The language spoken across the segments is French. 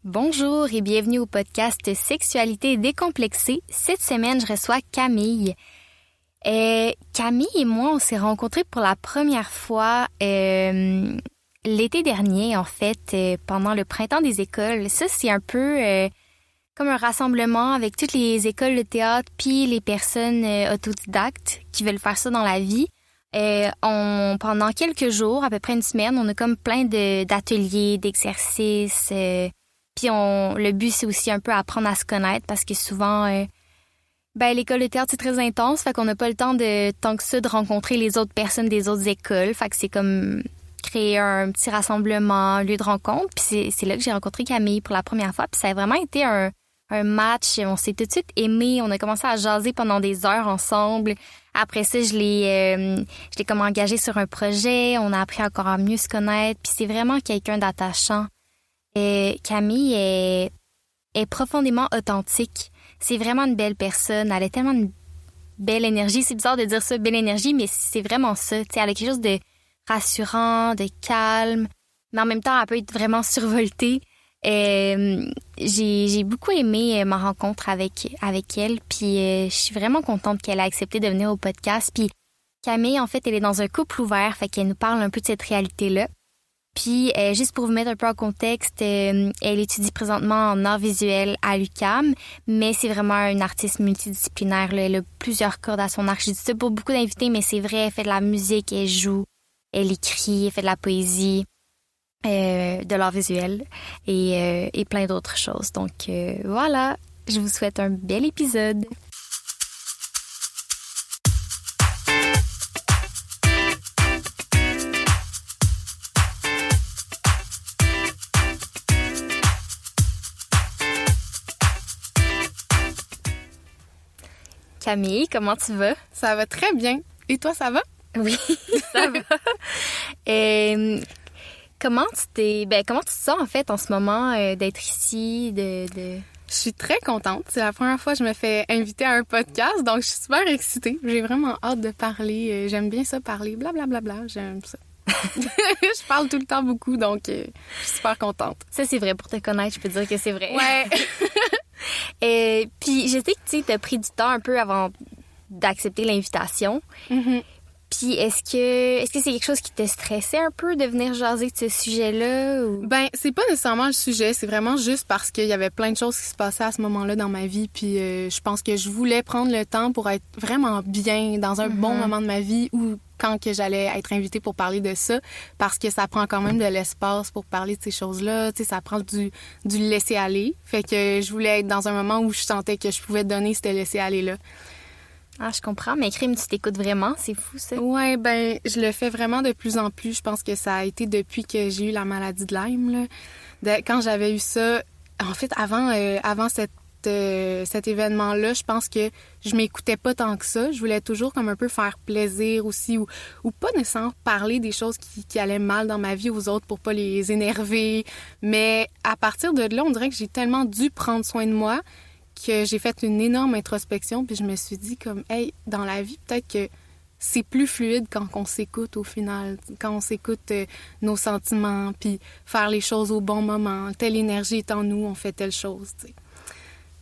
Bonjour et bienvenue au podcast Sexualité décomplexée. Cette semaine, je reçois Camille. Camille et moi, on s'est rencontrés pour la première fois l'été dernier, en fait, pendant le printemps des écoles. Ça, c'est un peu comme un rassemblement avec toutes les écoles de théâtre puis les personnes autodidactes qui veulent faire ça dans la vie. Pendant quelques jours, à peu près une semaine, on a comme plein d'ateliers, d'exercices. Puis le but, c'est aussi un peu apprendre à se connaître parce que souvent, l'école de théâtre, c'est très intense. Fait qu'on n'a pas le temps tant que ça de rencontrer les autres personnes des autres écoles. Fait que c'est comme créer un petit rassemblement, un lieu de rencontre. Puis c'est là que j'ai rencontré Camille pour la première fois. Puis ça a vraiment été un match. On s'est tout de suite aimés. On a commencé à jaser pendant des heures ensemble. Après ça, je l'ai comme engagée sur un projet. On a appris encore à mieux se connaître. Puis c'est vraiment quelqu'un d'attachant. Camille est profondément authentique. C'est vraiment une belle personne. Elle a tellement une belle énergie. C'est bizarre de dire ça, belle énergie, mais c'est vraiment ça. T'sais, elle a quelque chose de rassurant, de calme, mais en même temps, elle peut être vraiment survoltée. J'ai beaucoup aimé ma rencontre avec elle, puis je suis vraiment contente qu'elle ait accepté de venir au podcast. Puis Camille, en fait, elle est dans un couple ouvert, fait qu'elle nous parle un peu de cette réalité-là. Puis, juste pour vous mettre un peu en contexte, elle étudie présentement en art visuel à l'UQAM, mais c'est vraiment une artiste multidisciplinaire. Là. Elle a plusieurs cordes à son arc. Je dis ça pour beaucoup d'invités, mais c'est vrai, elle fait de la musique, elle joue, elle écrit, elle fait de la poésie, de l'art visuel et plein d'autres choses. Donc, voilà, je vous souhaite un bel épisode. Camille, comment tu vas? Ça va très bien. Et toi, ça va? Oui, ça va. Comment tu te sens en fait en ce moment d'être ici, Je suis très contente. C'est la première fois que je me fais inviter à un podcast, donc je suis super excitée. J'ai vraiment hâte de parler. J'aime bien ça parler, blablabla. J'aime ça. Je parle tout le temps beaucoup, donc je suis super contente. Ça, c'est vrai. Pour te connaître, je peux dire que c'est vrai. Ouais. Puis je sais que tu as pris du temps un peu avant d'accepter l'invitation. Mm-hmm. Puis est-ce que c'est quelque chose qui te stressait un peu de venir jaser de ce sujet-là? Ou... Ben, c'est pas nécessairement le sujet, c'est vraiment juste parce qu'il y avait plein de choses qui se passaient à ce moment-là dans ma vie. Puis je pense que je voulais prendre le temps pour être vraiment bien dans un bon moment de ma vie ou quand que j'allais être invitée pour parler de ça, parce que ça prend quand même de l'espace pour parler de ces choses-là. Tu sais, ça prend du laisser-aller. Fait que je voulais être dans un moment où je sentais que je pouvais donner ce laisser-aller-là. Ah, je comprends, mais Crime, tu t'écoutes vraiment, c'est fou ça. Ouais, ben, je le fais vraiment de plus en plus. Je pense que ça a été depuis que j'ai eu la maladie de Lyme, là. Quand j'avais eu ça, en fait, avant cet événement-là, je pense que je m'écoutais pas tant que ça. Je voulais toujours comme un peu faire plaisir aussi ou pas nécessairement parler des choses qui allaient mal dans ma vie aux autres pour pas les énerver. Mais à partir de là, on dirait que j'ai tellement dû prendre soin de moi que j'ai fait une énorme introspection, puis je me suis dit comme, hey, dans la vie, peut-être que c'est plus fluide quand on s'écoute au final, quand on s'écoute nos sentiments, puis faire les choses au bon moment. Telle énergie est en nous, on fait telle chose, tu sais.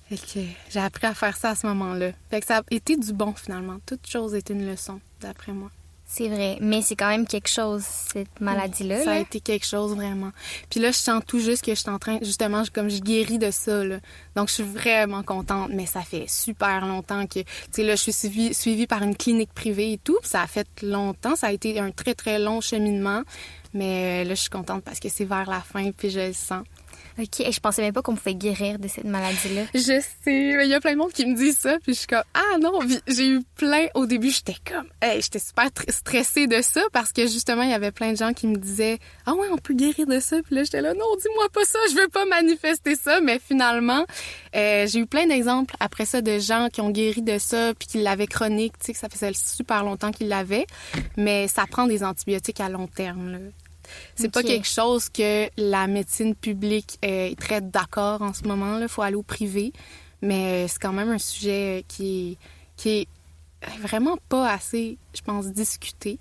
Fait que j'ai appris à faire ça à ce moment-là. Fait que ça a été du bon, finalement. Toute chose est une leçon, d'après moi. C'est vrai, mais c'est quand même quelque chose, cette maladie-là. Ça a été quelque chose, vraiment. Puis là, je sens tout juste que je suis en train, justement, comme je guéris de ça, là. Donc, je suis vraiment contente, mais ça fait super longtemps que, tu sais, là, je suis suivie par une clinique privée et tout, puis ça a fait longtemps, ça a été un très, très long cheminement, mais là, je suis contente parce que c'est vers la fin, puis je le sens. OK, et je pensais même pas qu'on pouvait guérir de cette maladie-là. Je sais, mais il y a plein de monde qui me dit ça, puis je suis comme, ah non, j'ai eu plein, au début, j'étais comme, hey, j'étais super stressée de ça, parce que justement, il y avait plein de gens qui me disaient, ah ouais, on peut guérir de ça, puis là, j'étais là, non, dis-moi pas ça, je veux pas manifester ça, mais finalement, j'ai eu plein d'exemples après ça de gens qui ont guéri de ça, puis qui l'avaient chronique, tu sais, que ça faisait super longtemps qu'ils l'avaient, mais ça prend des antibiotiques à long terme, là. C'est pas quelque chose que la médecine publique est très d'accord en ce moment. Il faut aller au privé. Mais c'est quand même un sujet qui est vraiment pas assez, je pense, discuté.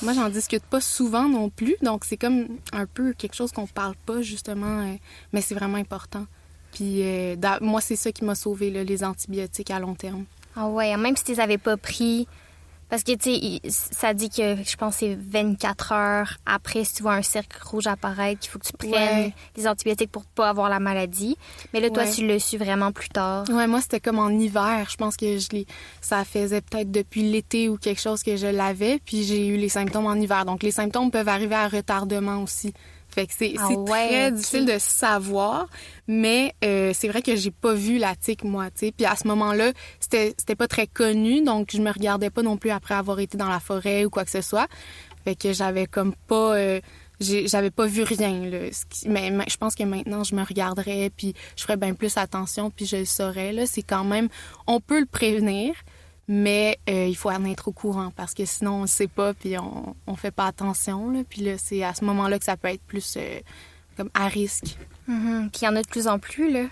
Moi, j'en discute pas souvent non plus, donc c'est comme un peu quelque chose qu'on parle pas, justement, mais c'est vraiment important. Puis moi, c'est ça qui m'a sauvée, là, les antibiotiques à long terme. Ah ouais, même si tu les avais pas pris, parce que, tu sais, ça dit que, je pense, c'est 24 heures après, si tu vois un cercle rouge apparaître, qu'il faut que tu prennes les antibiotiques pour pas avoir la maladie. Mais là, toi, tu l'as su vraiment plus tard. Ouais, moi, c'était comme en hiver. Je pense que ça faisait peut-être depuis l'été ou quelque chose que je l'avais, puis j'ai eu les symptômes en hiver. Donc, les symptômes peuvent arriver à retardement aussi. Fait que c'est très difficile de savoir, mais c'est vrai que j'ai pas vu la tique, moi, tu sais. Puis à ce moment-là, c'était pas très connu, donc je me regardais pas non plus après avoir été dans la forêt ou quoi que ce soit. Fait que j'avais comme pas... j'avais pas vu rien, là. Mais je pense que maintenant, je me regarderais, puis je ferais bien plus attention, puis je le saurais, là. C'est quand même... On peut le prévenir, mais il faut en être au courant parce que sinon, on le sait pas puis on fait pas attention. Là. Puis là, c'est à ce moment-là que ça peut être plus comme à risque. Mm-hmm. Puis il y en a de plus en plus, là.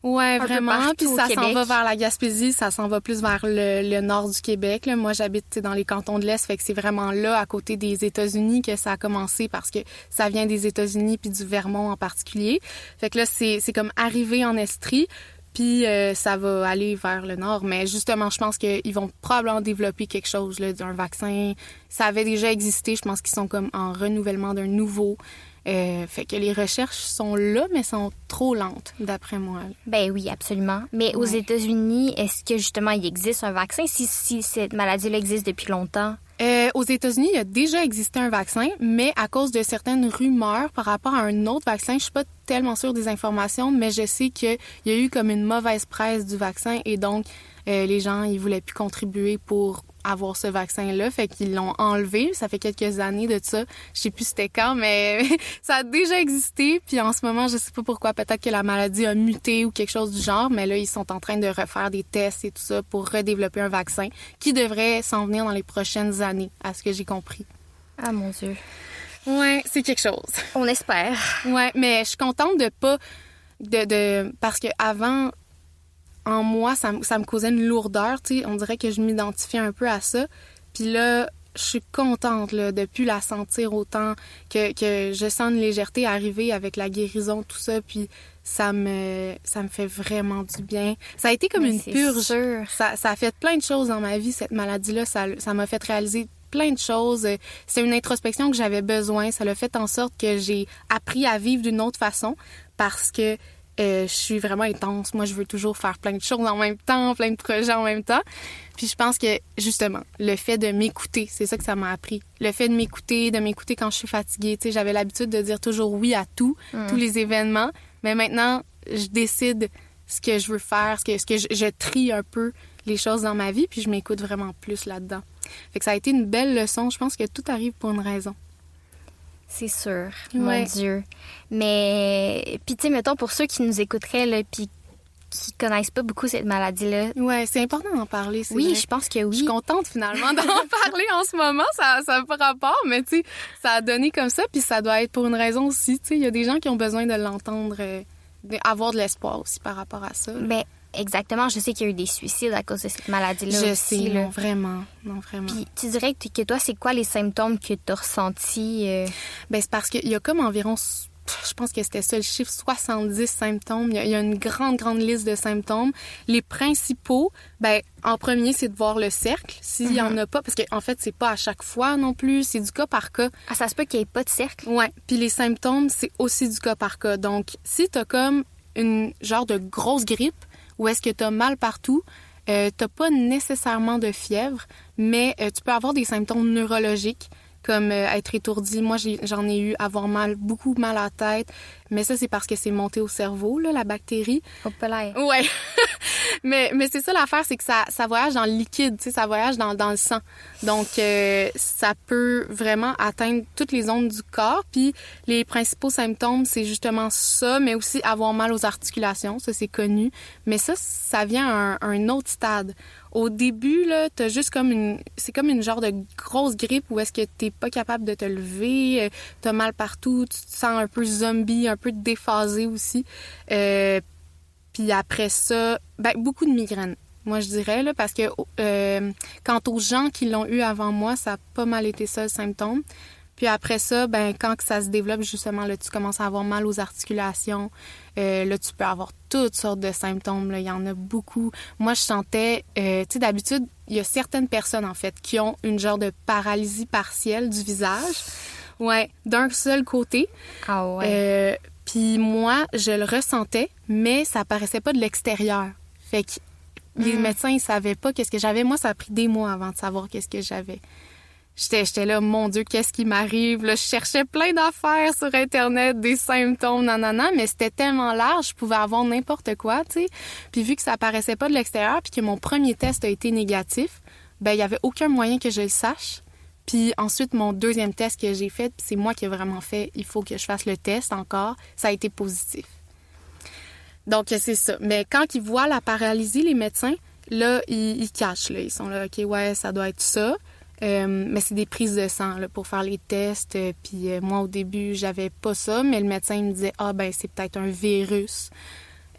Ouais, vraiment. Puis ça s'en va vers la Gaspésie, ça s'en va plus vers le nord du Québec. Là. Moi, j'habite dans les cantons de l'Est, fait que c'est vraiment là, à côté des États-Unis, que ça a commencé parce que ça vient des États-Unis puis du Vermont en particulier. Fait que là, c'est comme arrivé en Estrie. Puis ça va aller vers le nord. Mais justement, je pense qu'ils vont probablement développer quelque chose, là, d'un vaccin. Ça avait déjà existé. Je pense qu'ils sont comme en renouvellement d'un nouveau. Fait que les recherches sont là, mais sont trop lentes, d'après moi. Là. Ben oui, absolument. Mais aux États-Unis, est-ce que justement il existe un vaccin si cette maladie-là existe depuis longtemps? Aux États-Unis, il y a déjà existé un vaccin, mais à cause de certaines rumeurs par rapport à un autre vaccin, je suis pas tellement sûre des informations, mais je sais qu'il y a eu comme une mauvaise presse du vaccin et donc les gens, ils voulaient plus contribuer pour avoir ce vaccin-là, fait qu'ils l'ont enlevé. Ça fait quelques années de ça. Je sais plus c'était quand, mais ça a déjà existé. Puis en ce moment, je sais pas pourquoi, peut-être que la maladie a muté ou quelque chose du genre, mais là, ils sont en train de refaire des tests et tout ça pour redévelopper un vaccin qui devrait s'en venir dans les prochaines années, à ce que j'ai compris. Ah mon Dieu. Ouais, c'est quelque chose. On espère. Ouais, mais je suis contente de pas... parce que avant... En moi, ça me causait une lourdeur, tu sais. On dirait que je m'identifiais un peu à ça. Puis là, je suis contente là, de plus la sentir autant, que je sens une légèreté arriver avec la guérison, tout ça. Puis ça me fait vraiment du bien. Ça a été comme une purge. Sûr. Ça a fait plein de choses dans ma vie, cette maladie-là. Ça m'a fait réaliser plein de choses. C'est une introspection que j'avais besoin. Ça l'a fait en sorte que j'ai appris à vivre d'une autre façon parce que je suis vraiment intense. Moi, je veux toujours faire plein de choses en même temps, plein de projets en même temps. Puis je pense que, justement, le fait de m'écouter, c'est ça que ça m'a appris. Le fait de m'écouter quand je suis fatiguée. Tu sais, j'avais l'habitude de dire toujours oui à tous les événements. Mais maintenant, je décide ce que je veux faire, ce que je trie un peu les choses dans ma vie, puis je m'écoute vraiment plus là-dedans. Fait que ça a été une belle leçon. Je pense que tout arrive pour une raison. C'est sûr, mon Dieu. Mais, puis tu sais, mettons, pour ceux qui nous écouteraient, là, puis qui connaissent pas beaucoup cette maladie-là... Ouais, c'est important d'en parler, c'est Oui, vrai. Je pense que oui. Je suis contente, finalement, d'en parler en ce moment. Ça n'a pas rapport, mais tu sais, ça a donné comme ça, puis ça doit être pour une raison aussi. Tu sais, il y a des gens qui ont besoin de l'entendre, avoir de l'espoir aussi par rapport à ça. Ben, exactement. Je sais qu'il y a eu des suicides à cause de cette maladie-là aussi. Je sais, non, vraiment. Puis tu dirais que toi, c'est quoi les symptômes que tu as ressentis? Ben, c'est parce qu'il y a comme environ, je pense que c'était ça le chiffre, 70 symptômes. Il y a une grande liste de symptômes. Les principaux, ben, en premier, c'est de voir le cercle. S'il y en a pas, parce qu'en fait, c'est pas à chaque fois non plus, c'est du cas par cas. Ah, ça se peut qu'il n'y ait pas de cercle? Ouais. Puis les symptômes, c'est aussi du cas par cas. Donc, si t'as comme une genre de grosse grippe, ou est-ce que tu as mal partout, tu n'as pas nécessairement de fièvre, mais tu peux avoir des symptômes neurologiques comme être étourdi. Moi, j'en ai eu, avoir mal, beaucoup mal à la tête, mais ça, c'est parce que c'est monté au cerveau, là, la bactérie. Hop là. Ouais. mais c'est ça l'affaire, c'est que ça voyage dans le liquide, tu sais, ça voyage dans le sang. Donc, ça peut vraiment atteindre toutes les zones du corps. Puis, les principaux symptômes, c'est justement ça, mais aussi avoir mal aux articulations. Ça, c'est connu. Mais ça vient à un autre stade. Au début, là, t'as juste c'est comme une genre de grosse grippe où est-ce que t'es pas capable de te lever, t'as mal partout, tu te sens un peu zombie, un peu déphasé aussi. Puis après ça, ben, beaucoup de migraines. moi, je dirais, là, parce que quant aux gens qui l'ont eu avant moi, ça a pas mal été ça, le symptôme. Puis après ça, ben quand que ça se développe, justement, là, tu commences à avoir mal aux articulations. Là, tu peux avoir toutes sortes de symptômes. Là. Il y en a beaucoup. Moi, je sentais... tu sais, d'habitude, il y a certaines personnes, en fait, qui ont une genre de paralysie partielle du visage. Ouais, d'un seul côté. Ah ouais. Puis moi, je le ressentais, mais ça paraissait pas de l'extérieur. Fait que les médecins, ils savaient pas qu'est-ce que j'avais. Moi, ça a pris des mois avant de savoir qu'est-ce que j'avais. J'étais là, mon Dieu, qu'est-ce qui m'arrive? Là, je cherchais plein d'affaires sur Internet, des symptômes, nanana, mais c'était tellement large, je pouvais avoir n'importe quoi, tu sais. Puis vu que ça apparaissait pas de l'extérieur, puis que mon premier test a été négatif, ben il y avait aucun moyen que je le sache. Puis ensuite, mon deuxième test que j'ai fait, c'est moi qui ai vraiment fait, il faut que je fasse le test encore, ça a été positif. Donc, c'est ça. Mais quand ils voient la paralysie, les médecins, là, ils cachent, là. Ils sont là, OK, ouais, ça doit être ça. Mais c'est des prises de sang là, pour faire les tests. Puis moi, au début, j'avais pas ça, mais le médecin il me disait « Ah, ben c'est peut-être un virus. »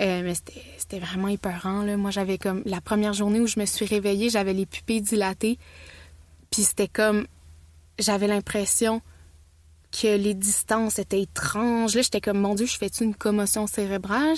Mais c'était vraiment épeurant. Là. Moi, j'avais comme... La première journée où je me suis réveillée, j'avais les pupilles dilatées. Puis c'était comme... J'avais l'impression que les distances étaient étranges. Là, j'étais comme « Mon Dieu, je fais-tu une commotion cérébrale? »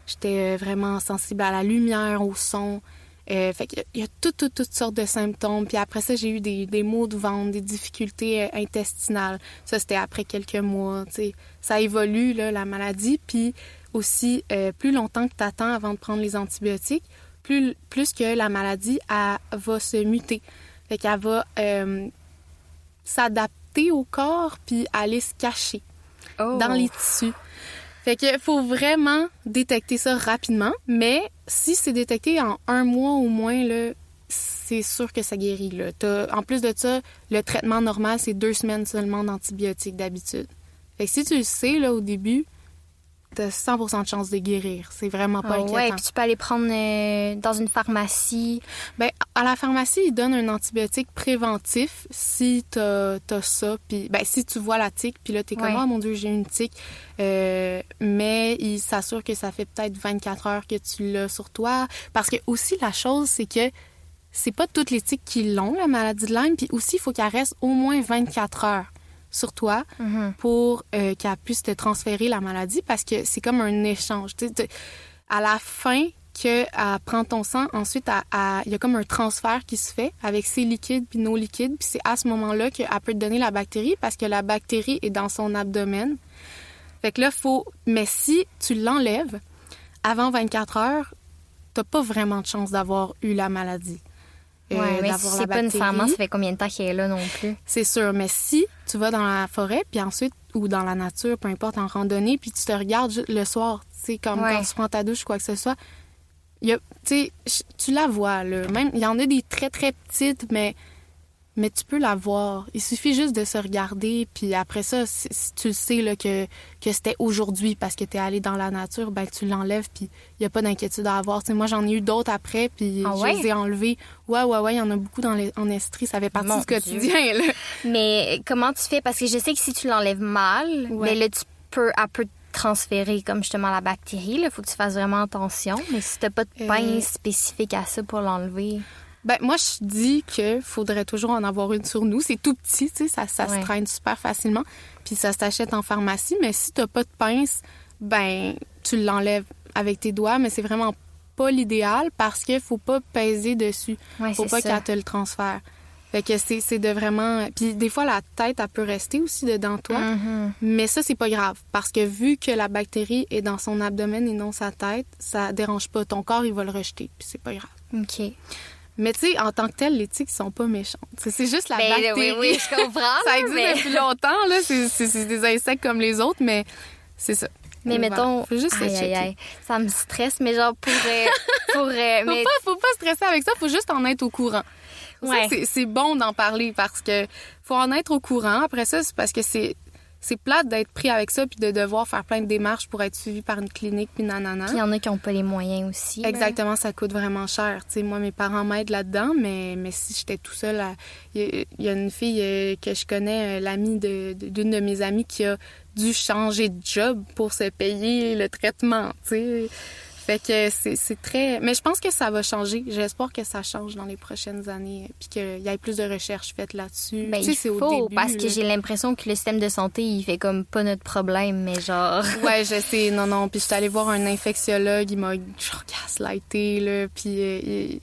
J'étais vraiment sensible à la lumière, au son. Fait qu'il y a toutes sortes de symptômes. Puis après ça, j'ai eu des maux de ventre, des difficultés intestinales. Ça, c'était après quelques mois. T'sais. Ça évolue, là, la maladie. Puis aussi, plus longtemps que tu attends avant de prendre les antibiotiques, plus que la maladie, elle va se muter. Fait qu'elle va s'adapter au corps puis aller se cacher dans les tissus. Fait que faut vraiment détecter ça rapidement, mais si c'est détecté en 1 mois au moins, là, c'est sûr que ça guérit. Là. En plus de ça, le traitement normal, c'est 2 semaines seulement d'antibiotiques d'habitude. Fait que si tu le sais là, au début, t'as 100% de chance de guérir. C'est vraiment pas inquiétant. Ouais, puis tu peux aller prendre dans une pharmacie. Ben, à la pharmacie, ils donnent un antibiotique préventif si t'as ça. Puis, ben, si tu vois la tique, puis là, t'es comme, oh mon Dieu, j'ai une tique. Mais ils s'assurent que ça fait peut-être 24 heures que tu l'as sur toi. Parce que aussi, la chose, c'est que c'est pas toutes les tiques qui l'ont, la maladie de Lyme. Puis aussi, il faut qu'elle reste au moins 24 heures sur toi pour qu'elle puisse te transférer la maladie parce que c'est comme un échange. À la fin qu'elle prend ton sang, ensuite, il y a comme un transfert qui se fait avec ses liquides puis nos liquides. Puis c'est à ce moment-là qu'elle peut te donner la bactérie parce que la bactérie est dans son abdomen. Fait que là, mais si tu l'enlèves avant 24 heures, t'as pas vraiment de chance d'avoir eu la maladie. Mais si c'est pas nécessairement, ça fait combien de temps qu'elle est là non plus? C'est sûr, mais si tu vas dans la forêt, puis ensuite, ou dans la nature, peu importe, en randonnée, puis tu te regardes le soir, tu sais, comme quand tu prends ta douche ou quoi que ce soit, tu la vois, là. Même, il y en a des très, très petites, mais tu peux la voir. Il suffit juste de se regarder, puis après ça, si tu le sais là, que c'était aujourd'hui parce que t'es allé dans la nature, ben tu l'enlèves, puis il n'y a pas d'inquiétude à avoir. T'sais, moi, j'en ai eu d'autres après, puis je les ai enlevés. Ouais, il y en a beaucoup en Estrie, ça fait partie du quotidien. Là. Mais comment tu fais? Parce que je sais que si tu l'enlèves mal, ben là, elle peut transférer comme justement la bactérie. Il faut que tu fasses vraiment attention. Mais si t'as pas de pince spécifique à ça pour l'enlever... Ben moi, je dis qu'il faudrait toujours en avoir une sur nous. C'est tout petit, tu sais, ça se traîne super facilement. Puis ça s'achète en pharmacie. Mais si t'as pas de pince, ben tu l'enlèves avec tes doigts. Mais c'est vraiment pas l'idéal parce qu'il faut pas peser dessus. Faut pas qu'elle te le transfère. Fait que c'est de vraiment... Puis des fois, la tête, elle peut rester aussi dedans toi. Mais ça, c'est pas grave. Parce que vu que la bactérie est dans son abdomen et non sa tête, ça dérange pas. Ton corps, il va le rejeter. Puis c'est pas grave. OK. Mais tu sais, en tant que tel, les tiques sont pas méchantes. C'est juste la bactérie. Oui, je comprends. Ça existe depuis longtemps, là. C'est des insectes comme les autres, mais c'est ça. Mais mettons... Faut juste checker. Ça me stresse, mais genre mais... Faut pas stresser avec ça, faut juste en être au courant. C'est bon d'en parler parce que faut en être au courant. Après ça, c'est parce que c'est plate d'être pris avec ça puis de devoir faire plein de démarches pour être suivi par une clinique puis nanana. Puis il y en a qui n'ont pas les moyens aussi. Exactement, ça coûte vraiment cher. Tu sais, moi, mes parents m'aident là-dedans, mais si j'étais tout seul, il y a une fille que je connais, l'amie d'une de mes amies qui a dû changer de job pour se payer le traitement, tu sais. Fait que c'est très... Mais je pense que ça va changer. J'espère que ça change dans les prochaines années puis qu'il y ait plus de recherches faites là-dessus. Ben, il faut, au début, parce que j'ai l'impression que le système de santé, il fait comme pas notre problème, mais genre... Ouais, je sais, non. Puis je suis allée voir un infectiologue, il m'a genre gaslighté, là, puis...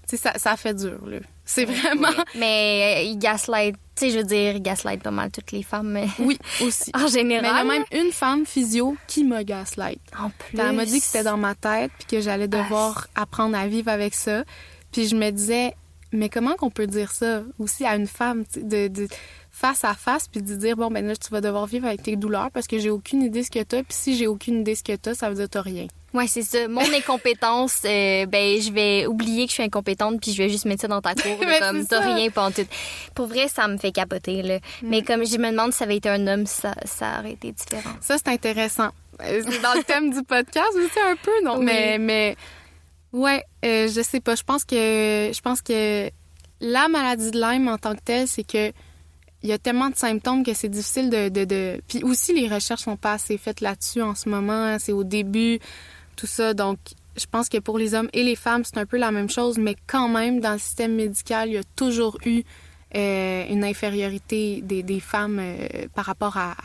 Tu sais, ça fait dur, là. C'est vraiment... Ouais. Mais il gaslight, tu sais, je veux dire, il gaslight pas mal toutes les femmes, mais... Oui, aussi. En général. Mais il y a même une femme physio qui m'a gaslight. En plus. Elle m'a dit que c'était dans ma tête puis que j'allais devoir apprendre à vivre avec ça. Puis je me disais, mais comment qu'on peut dire ça aussi à une femme, de face à face, puis de dire, bon, ben là, tu vas devoir vivre avec tes douleurs parce que j'ai aucune idée ce que t'as. Puis si j'ai aucune idée ce que t'as, ça veut dire que t'as rien. Ouais, c'est ça. Mon incompétence, ben, je vais oublier que je suis incompétente puis je vais juste mettre ça dans ta cour. Là, comme, t'as rien pantoute. Pour vrai, ça me fait capoter, là. Mais comme je me demande si ça avait été un homme, ça aurait été différent. Ça, c'est intéressant. C'est dans le thème du podcast aussi un peu, non? Oui. Mais ouais, je sais pas. Je pense que la maladie de Lyme en tant que telle, c'est que il y a tellement de symptômes que c'est difficile de... Puis aussi, les recherches sont pas assez faites là-dessus en ce moment. C'est au début, tout ça. Donc, je pense que pour les hommes et les femmes, c'est un peu la même chose. Mais quand même, dans le système médical, il y a toujours eu une infériorité des femmes par rapport à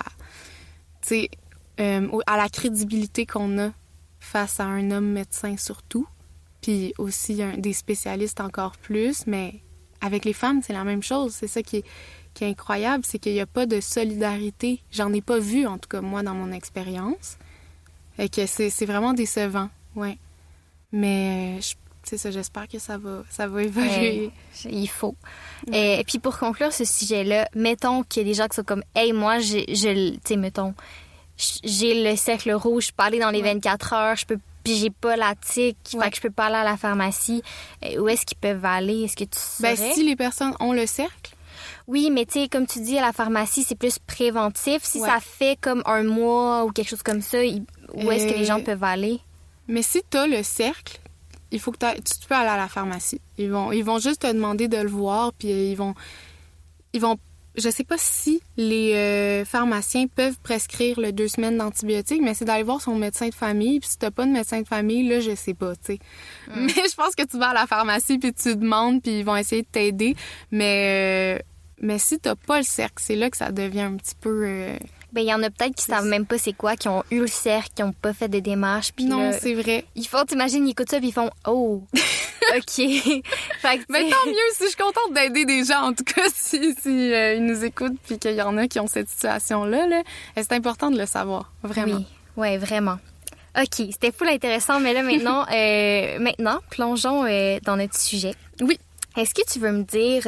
la crédibilité qu'on a face à un homme médecin surtout. Puis aussi des spécialistes encore plus. Mais avec les femmes, c'est la même chose. C'est ça qui est incroyable, c'est qu'il n'y a pas de solidarité. J'en ai pas vu, en tout cas, moi, dans mon expérience. Et que c'est vraiment décevant, ouais. Mais, c'est ça, j'espère que ça va évoluer. Il faut. Ouais. Et puis, pour conclure ce sujet-là, mettons qu'il y a des gens qui sont comme, « Hey, moi, tu sais, mettons, j'ai le cercle rouge, je peux aller dans les 24 heures, puis j'ai pas la tique, fait que je peux pas aller à la pharmacie. » Où est-ce qu'ils peuvent aller? Est-ce que tu saurais? Ben, si les personnes ont le cercle. Oui, mais tu sais, comme tu dis, à la pharmacie, c'est plus préventif. Si ça fait comme un mois ou quelque chose comme ça, où est-ce que les gens peuvent aller? Mais si tu as le cercle, il faut que tu peux aller à la pharmacie. Ils vont juste te demander de le voir, puis ils vont... Je sais pas si les pharmaciens peuvent prescrire le 2 semaines d'antibiotiques, mais c'est d'aller voir son médecin de famille. Puis si t'as pas de médecin de famille, là, je sais pas, tu sais. Mais je pense que tu vas à la pharmacie, puis tu demandes, puis ils vont essayer de t'aider. Mais si t'as pas le cercle, c'est là que ça devient un petit peu... Ben, il y en a peut-être qui savent même pas c'est quoi, qui ont eu le cercle, qui ont pas fait de démarches. Puis non, là, c'est vrai. Ils font, t'imagines, ils écoutent ça, puis ils font « Oh! » OK. Fait que, mais tant mieux, si je suis contente d'aider des gens, en tout cas, si ils nous écoutent, puis qu'il y en a qui ont cette situation-là, là, c'est important de le savoir, vraiment. Oui, vraiment. OK, c'était full intéressant, mais là, maintenant, plongeons dans notre sujet. Oui. Est-ce que tu veux me dire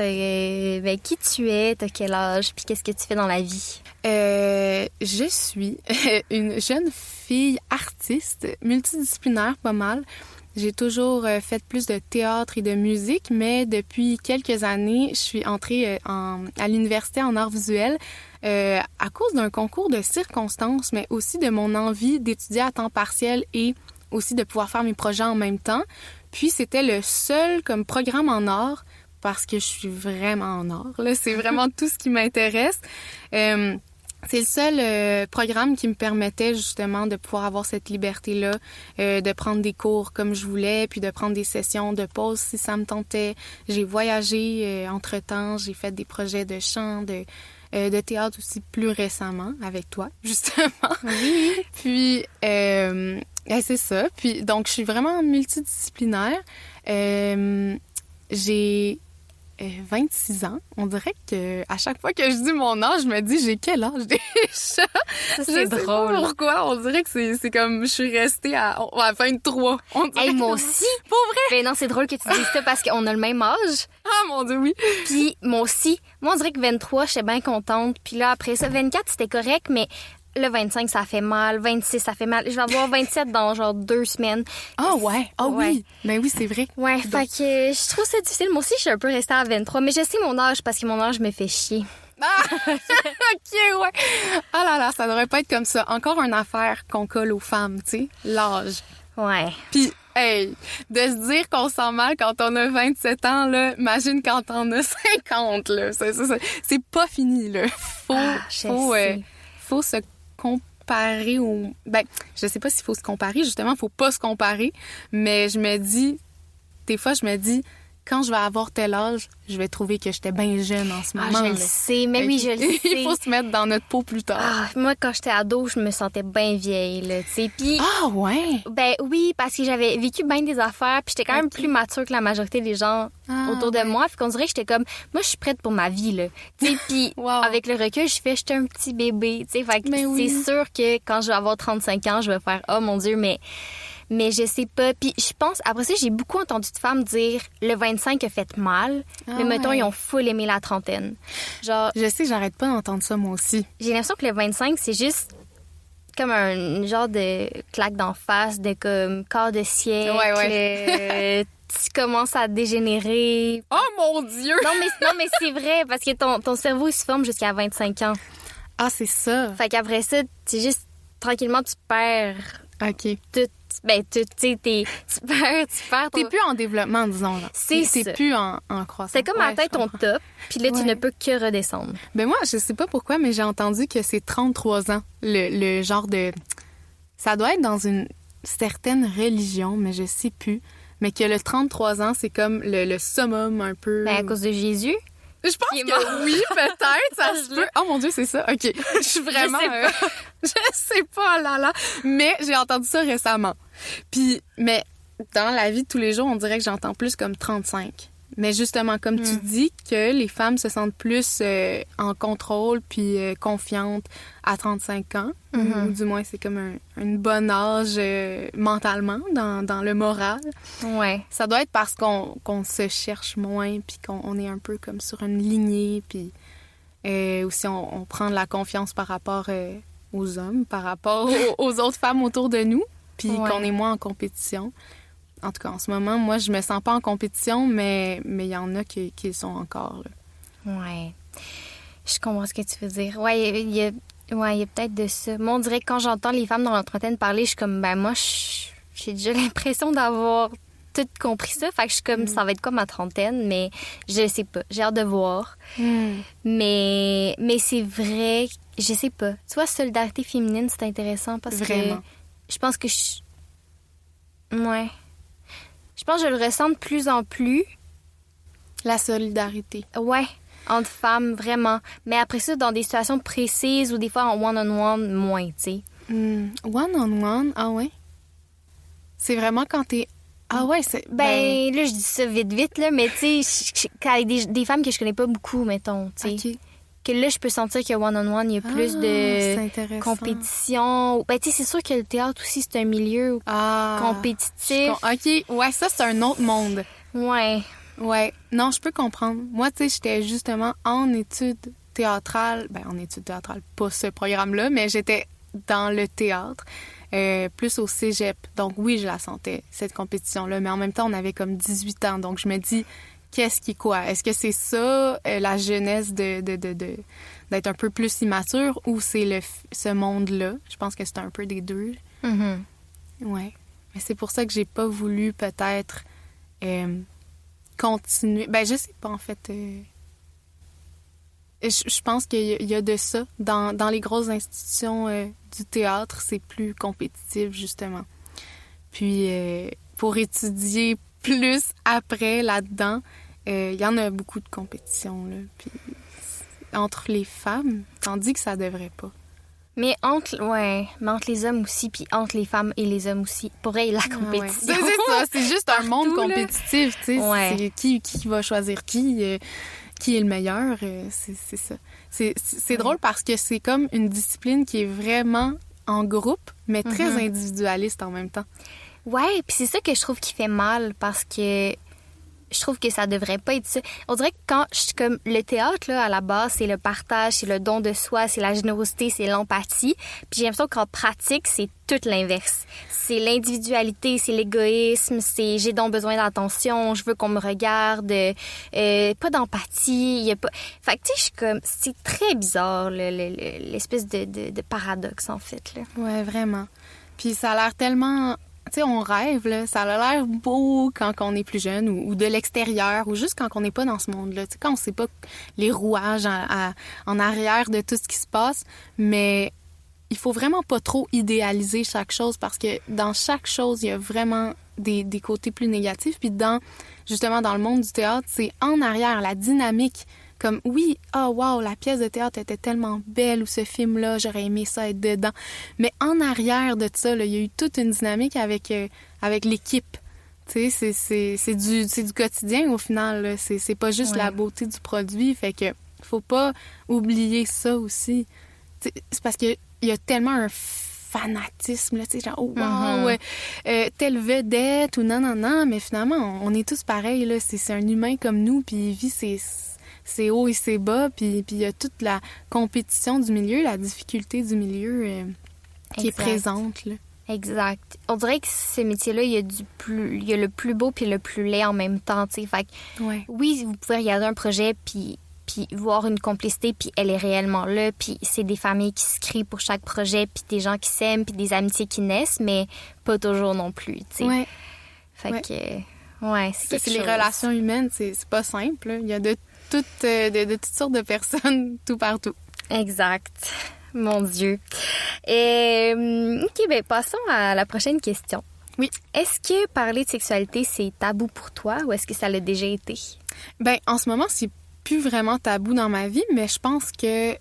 qui tu es, t'as quel âge, puis qu'est-ce que tu fais dans la vie? Je suis une jeune fille artiste, multidisciplinaire pas mal. J'ai toujours fait plus de théâtre et de musique, mais depuis quelques années, je suis entrée à l'université en arts visuels à cause d'un concours de circonstances, mais aussi de mon envie d'étudier à temps partiel et aussi de pouvoir faire mes projets en même temps. Puis c'était le seul comme programme en art, parce que je suis vraiment en art. Là, c'est vraiment tout ce qui m'intéresse. C'est le seul programme qui me permettait justement de pouvoir avoir cette liberté-là, de prendre des cours comme je voulais, puis de prendre des sessions de pause si ça me tentait. J'ai voyagé entre-temps, j'ai fait des projets de chant, de théâtre aussi plus récemment avec toi, justement. Oui. Puis, c'est ça. Puis, donc, je suis vraiment multidisciplinaire. J'ai 26 ans. On dirait que à chaque fois que je dis mon âge, je me dis j'ai quel âge déjà? Ça, c'est drôle. Pas pourquoi? On dirait que c'est comme je suis restée à 23. Hey, moi aussi. Pour vrai? Ben non, c'est drôle que tu dises ça parce qu'on a le même âge. Ah mon Dieu, oui. Puis moi aussi. Moi, on dirait que 23, j'étais bien contente. Puis là, après ça, 24, c'était correct, mais le 25, ça fait mal. 26, ça fait mal. Je vais avoir 27 dans genre 2 semaines. Ah ouais? Ah oui. Ben oui, c'est vrai. Ouais, fait que je trouve ça difficile. Moi aussi, je suis un peu restée à 23, mais je sais mon âge parce que mon âge me fait chier. Ah! OK, ouais. Ah là là, ça devrait pas être comme ça. Encore une affaire qu'on colle aux femmes, tu sais, l'âge. Ouais. Puis, hey, de se dire qu'on sent mal quand on a 27 ans, là, imagine quand on a 50, là. C'est pas fini, là. Faut se comparer au... Ben, je sais pas s'il faut se comparer. Justement, faut pas se comparer. Mais je me dis... Des fois, je me dis... Quand je vais avoir tel âge, je vais trouver que j'étais bien jeune en ce moment. Je le sais, mais oui, je le sais. Il faut se mettre dans notre peau plus tard. Moi, quand j'étais ado, je me sentais bien vieille, là, tu sais. Puis, ouais? Ben oui, parce que j'avais vécu bien des affaires, puis j'étais quand même plus mature que la majorité des gens autour de moi. Puis qu'on dirait que j'étais comme, moi, je suis prête pour ma vie, là. Tu sais, puis avec le recul, j'étais un petit bébé, tu sais. Fait que c'est sûr que quand je vais avoir 35 ans, je vais faire, oh mon Dieu, mais je sais pas. Puis je pense, après ça, j'ai beaucoup entendu de femmes dire le 25 a fait mal, mais mettons, ils ont full aimé la trentaine. Genre... Je sais, j'arrête pas d'entendre ça, moi aussi. J'ai l'impression que le 25, c'est juste comme un genre de claque d'en face, de comme corps de siècle. Tu commences à dégénérer. Oh mon Dieu! Non, mais c'est vrai, parce que ton cerveau, il se forme jusqu'à 25 ans. Ah, c'est ça. Fait qu'après ça, c'est juste, tranquillement, tu perds... OK. Tout. Ben, tu sais, tu perds. T'es plus en développement, disons. Là. T'es plus en croissance. C'est comme atteindre ton top, puis là, tu ne peux que redescendre. Ben moi, je sais pas pourquoi, mais j'ai entendu que c'est 33 ans, le genre de... Ça doit être dans une certaine religion, mais je sais plus. Mais que le 33 ans, c'est comme le summum un peu... Ben, à cause de Jésus? Je pense que oui, peut-être, ça se peut. Oh mon Dieu, c'est ça. OK. Je suis vraiment... Je sais pas, là, là. Mais j'ai entendu ça récemment. Puis, mais dans la vie de tous les jours, on dirait que j'entends plus comme 35. Mais justement, comme tu dis, que les femmes se sentent plus en contrôle puis confiantes à 35 ans. Ou du moins, c'est comme un bon âge mentalement, dans le moral. Ouais. Ça doit être parce qu'on se cherche moins puis qu'on est un peu comme sur une lignée. Puis aussi, on prend de la confiance par rapport aux hommes, par rapport aux autres femmes autour de nous. Puis qu'on est moins en compétition. En tout cas, en ce moment, moi, je me sens pas en compétition, mais il y en a qui le sont encore. Là. Ouais. Je comprends ce que tu veux dire. Ouais, il y a peut-être de ça. Moi, on dirait que quand j'entends les femmes dans la trentaine parler, je suis comme, ben moi, j'ai déjà l'impression d'avoir tout compris ça. Fait que je suis comme, ça va être quoi ma trentaine? Mais je sais pas. J'ai hâte de voir. Mais c'est vrai, je sais pas. Tu vois, solidarité féminine, c'est intéressant parce que je pense que ouais. Je pense que je le ressens de plus en plus. La solidarité. Ouais, entre femmes, vraiment. Mais après ça, dans des situations précises ou des fois en one-on-one, moins, tu sais. One-on-one? Ah ouais? C'est vraiment quand t'es... Ah ouais, c'est... Ben, là, je dis ça vite, là, mais tu sais, avec des femmes que je connais pas beaucoup, mettons, tu sais. OK. Que là, je peux sentir que one-on-one, il y a plus de compétition. Ben, tu sais, c'est sûr que le théâtre aussi, c'est un milieu compétitif. OK, ouais, ça, c'est un autre monde. Ouais. Ouais. Non, je peux comprendre. Moi, tu sais, j'étais justement en études théâtrales. Ben, en études théâtrales, pas ce programme-là, mais j'étais dans le théâtre, plus au cégep. Donc, oui, je la sentais, cette compétition-là. Mais en même temps, on avait comme 18 ans. Donc, je me dis... Qu'est-ce qui est quoi? Est-ce que c'est ça, la jeunesse d'être un peu plus immature ou c'est ce monde-là? Je pense que c'est un peu des deux. Mm-hmm. Ouais. Mais c'est pour ça que j'ai pas voulu peut-être continuer. Ben, je sais pas, en fait. Je pense qu'il y a de ça. Dans les grosses institutions du théâtre, c'est plus compétitif, justement. Puis, pour étudier plus après, là-dedans, il y en a beaucoup de compétition, là. Puis, entre les femmes, tandis que ça devrait pas. Mais entre les hommes aussi, puis entre les femmes et les hommes aussi. Pour elle, la compétition. Ouais. C'est ça, c'est juste un monde compétitif, tu sais. Ouais. C'est qui va choisir qui est le meilleur, c'est ça. C'est drôle parce que c'est comme une discipline qui est vraiment en groupe, mais très individualiste en même temps. Ouais, puis c'est ça que je trouve qui fait mal parce que je trouve que ça devrait pas être ça. On dirait que quand comme le théâtre là à la base, c'est le partage, c'est le don de soi, c'est la générosité, c'est l'empathie. Puis j'ai l'impression qu'en pratique, c'est tout l'inverse. C'est l'individualité, c'est l'égoïsme, c'est j'ai donc besoin d'attention, je veux qu'on me regarde, pas d'empathie, y a pas. Fait que tu sais, je suis comme c'est très bizarre l'espèce de paradoxe en fait là. Ouais, vraiment. Puis ça a l'air tellement... Tu sais, on rêve, là. Ça a l'air beau quand on est plus jeune ou de l'extérieur ou juste quand on n'est pas dans ce monde-là. Tu sais, quand on sait pas les rouages en arrière de tout ce qui se passe. Mais il faut vraiment pas trop idéaliser chaque chose parce que dans chaque chose, il y a vraiment des côtés plus négatifs. Puis justement, dans le monde du théâtre, c'est en arrière, la dynamique. Comme, oui, oh wow, la pièce de théâtre était tellement belle ou ce film-là, j'aurais aimé ça être dedans. Mais en arrière de ça, là, il y a eu toute une dynamique avec l'équipe. Tu sais, c'est du quotidien au final. Là. C'est pas juste la beauté du produit. Fait que faut pas oublier ça aussi. T'sais, c'est parce qu'il y a tellement un fanatisme, là, tu sais, genre, oh wow, telle vedette ou non, mais finalement, on est tous pareils, là. C'est un humain comme nous, puis il vit ses hauts et ses bas, puis il y a toute la compétition du milieu, la difficulté du milieu qui est présente, là. Exact. On dirait que ce métier-là, il y a le plus beau puis le plus laid en même temps, tu sais. Fait que, oui, vous pouvez regarder un projet puis voir une complicité, puis elle est réellement là, puis c'est des familles qui se crient pour chaque projet, puis des gens qui s'aiment, puis des amitiés qui naissent, mais pas toujours non plus, tu sais. Ouais. Fait que, c'est quelque chose. Les relations humaines, c'est pas simple, là. Il y a de toutes sortes de personnes tout partout. Exact. Mon Dieu. OK, ben passons à la prochaine question. Oui. Est-ce que parler de sexualité, c'est tabou pour toi ou est-ce que ça l'a déjà été? Ben, en ce moment, c'est plus vraiment tabou dans ma vie, mais je pense que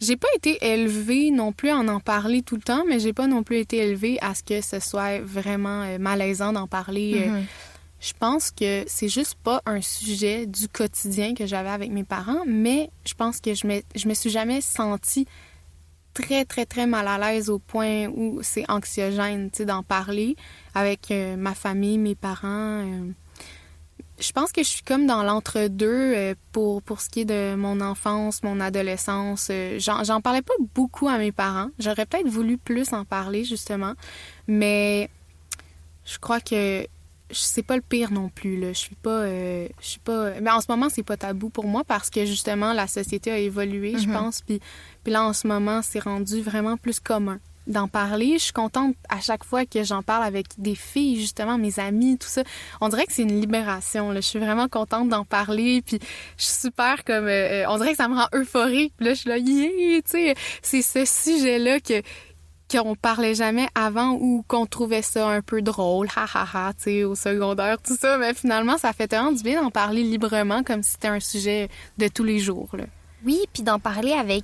j'ai pas été élevée non plus à en parler tout le temps, mais j'ai pas non plus été élevée à ce que ce soit vraiment malaisant d'en parler. Je pense que c'est juste pas un sujet du quotidien que j'avais avec mes parents, mais je pense que je me suis jamais sentie très, très, très mal à l'aise au point où c'est anxiogène, tu sais, d'en parler avec ma famille, mes parents. Je pense que je suis comme dans l'entre-deux pour ce qui est de mon enfance, mon adolescence. J'en parlais pas beaucoup à mes parents. J'aurais peut-être voulu plus en parler, justement, mais je crois que c'est pas le pire non plus, là. Je suis pas... Mais en ce moment, c'est pas tabou pour moi parce que, justement, la société a évolué, je pense. Puis là, en ce moment, c'est rendu vraiment plus commun d'en parler. Je suis contente à chaque fois que j'en parle avec des filles, justement, mes amies, tout ça. On dirait que c'est une libération, là. Je suis vraiment contente d'en parler. Puis je suis super comme... on dirait que ça me rend euphorique. Puis là, je suis là, yeah! Tu sais, c'est ce sujet-là qu'on parlait jamais avant ou qu'on trouvait ça un peu drôle, tu sais, au secondaire, tout ça. Mais finalement, ça fait tellement du bien d'en parler librement comme si c'était un sujet de tous les jours, là. Oui, puis d'en parler avec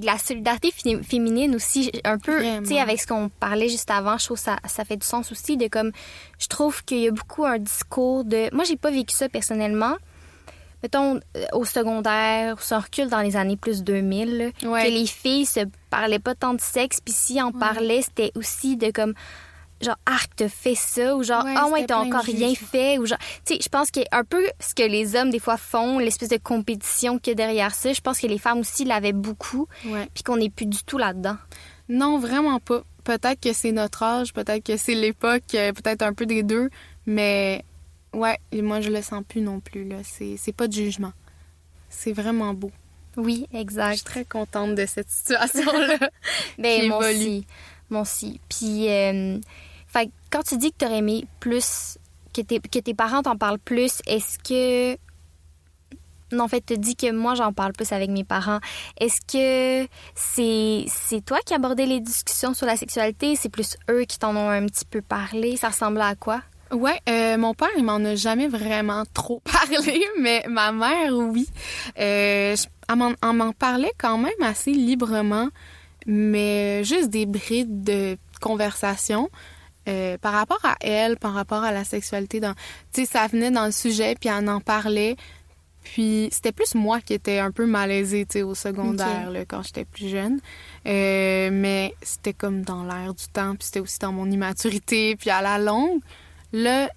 la solidarité féminine aussi, un peu, tu sais, avec ce qu'on parlait juste avant, je trouve que ça fait du sens aussi de comme, je trouve qu'il y a beaucoup un discours de... Moi, j'ai pas vécu ça personnellement, mettons, au secondaire, si on recule dans les années plus 2000, là, que les filles se parlaient pas tant de sexe, puis si on parlait, c'était aussi de comme, genre, arc, t'as fait ça, ou genre, t'as encore rien fait, ou genre, tu sais, je pense qu'il y a un peu ce que les hommes, des fois, font, l'espèce de compétition qu'il y a derrière ça. Je pense que les femmes aussi l'avaient beaucoup, puis qu'on n'est plus du tout là-dedans. Non, vraiment pas. Peut-être que c'est notre âge, peut-être que c'est l'époque, peut-être un peu des deux, mais... Ouais, et moi, je le sens plus non plus, là. C'est pas de jugement. C'est vraiment beau. Oui, exact. Je suis très contente de cette situation-là. Ben, moi aussi. Puis, fait, quand tu dis que t'aurais aimé plus, que tes parents t'en parlent plus, est-ce que... Non, en fait, tu dis que moi, j'en parle plus avec mes parents. Est-ce que c'est toi qui abordais les discussions sur la sexualité? C'est plus eux qui t'en ont un petit peu parlé? Ça ressemblait à quoi? Ouais, mon père, il m'en a jamais vraiment trop parlé, mais ma mère, oui. Elle m'en parlait quand même assez librement, mais juste des brides de conversation par rapport à elle, par rapport à la sexualité. Tu sais, ça venait dans le sujet, puis elle en parlait. Puis c'était plus moi qui étais un peu malaisée, tu sais, au secondaire, là, quand j'étais plus jeune. Mais c'était comme dans l'air du temps, puis c'était aussi dans mon immaturité, puis à la longue... Là,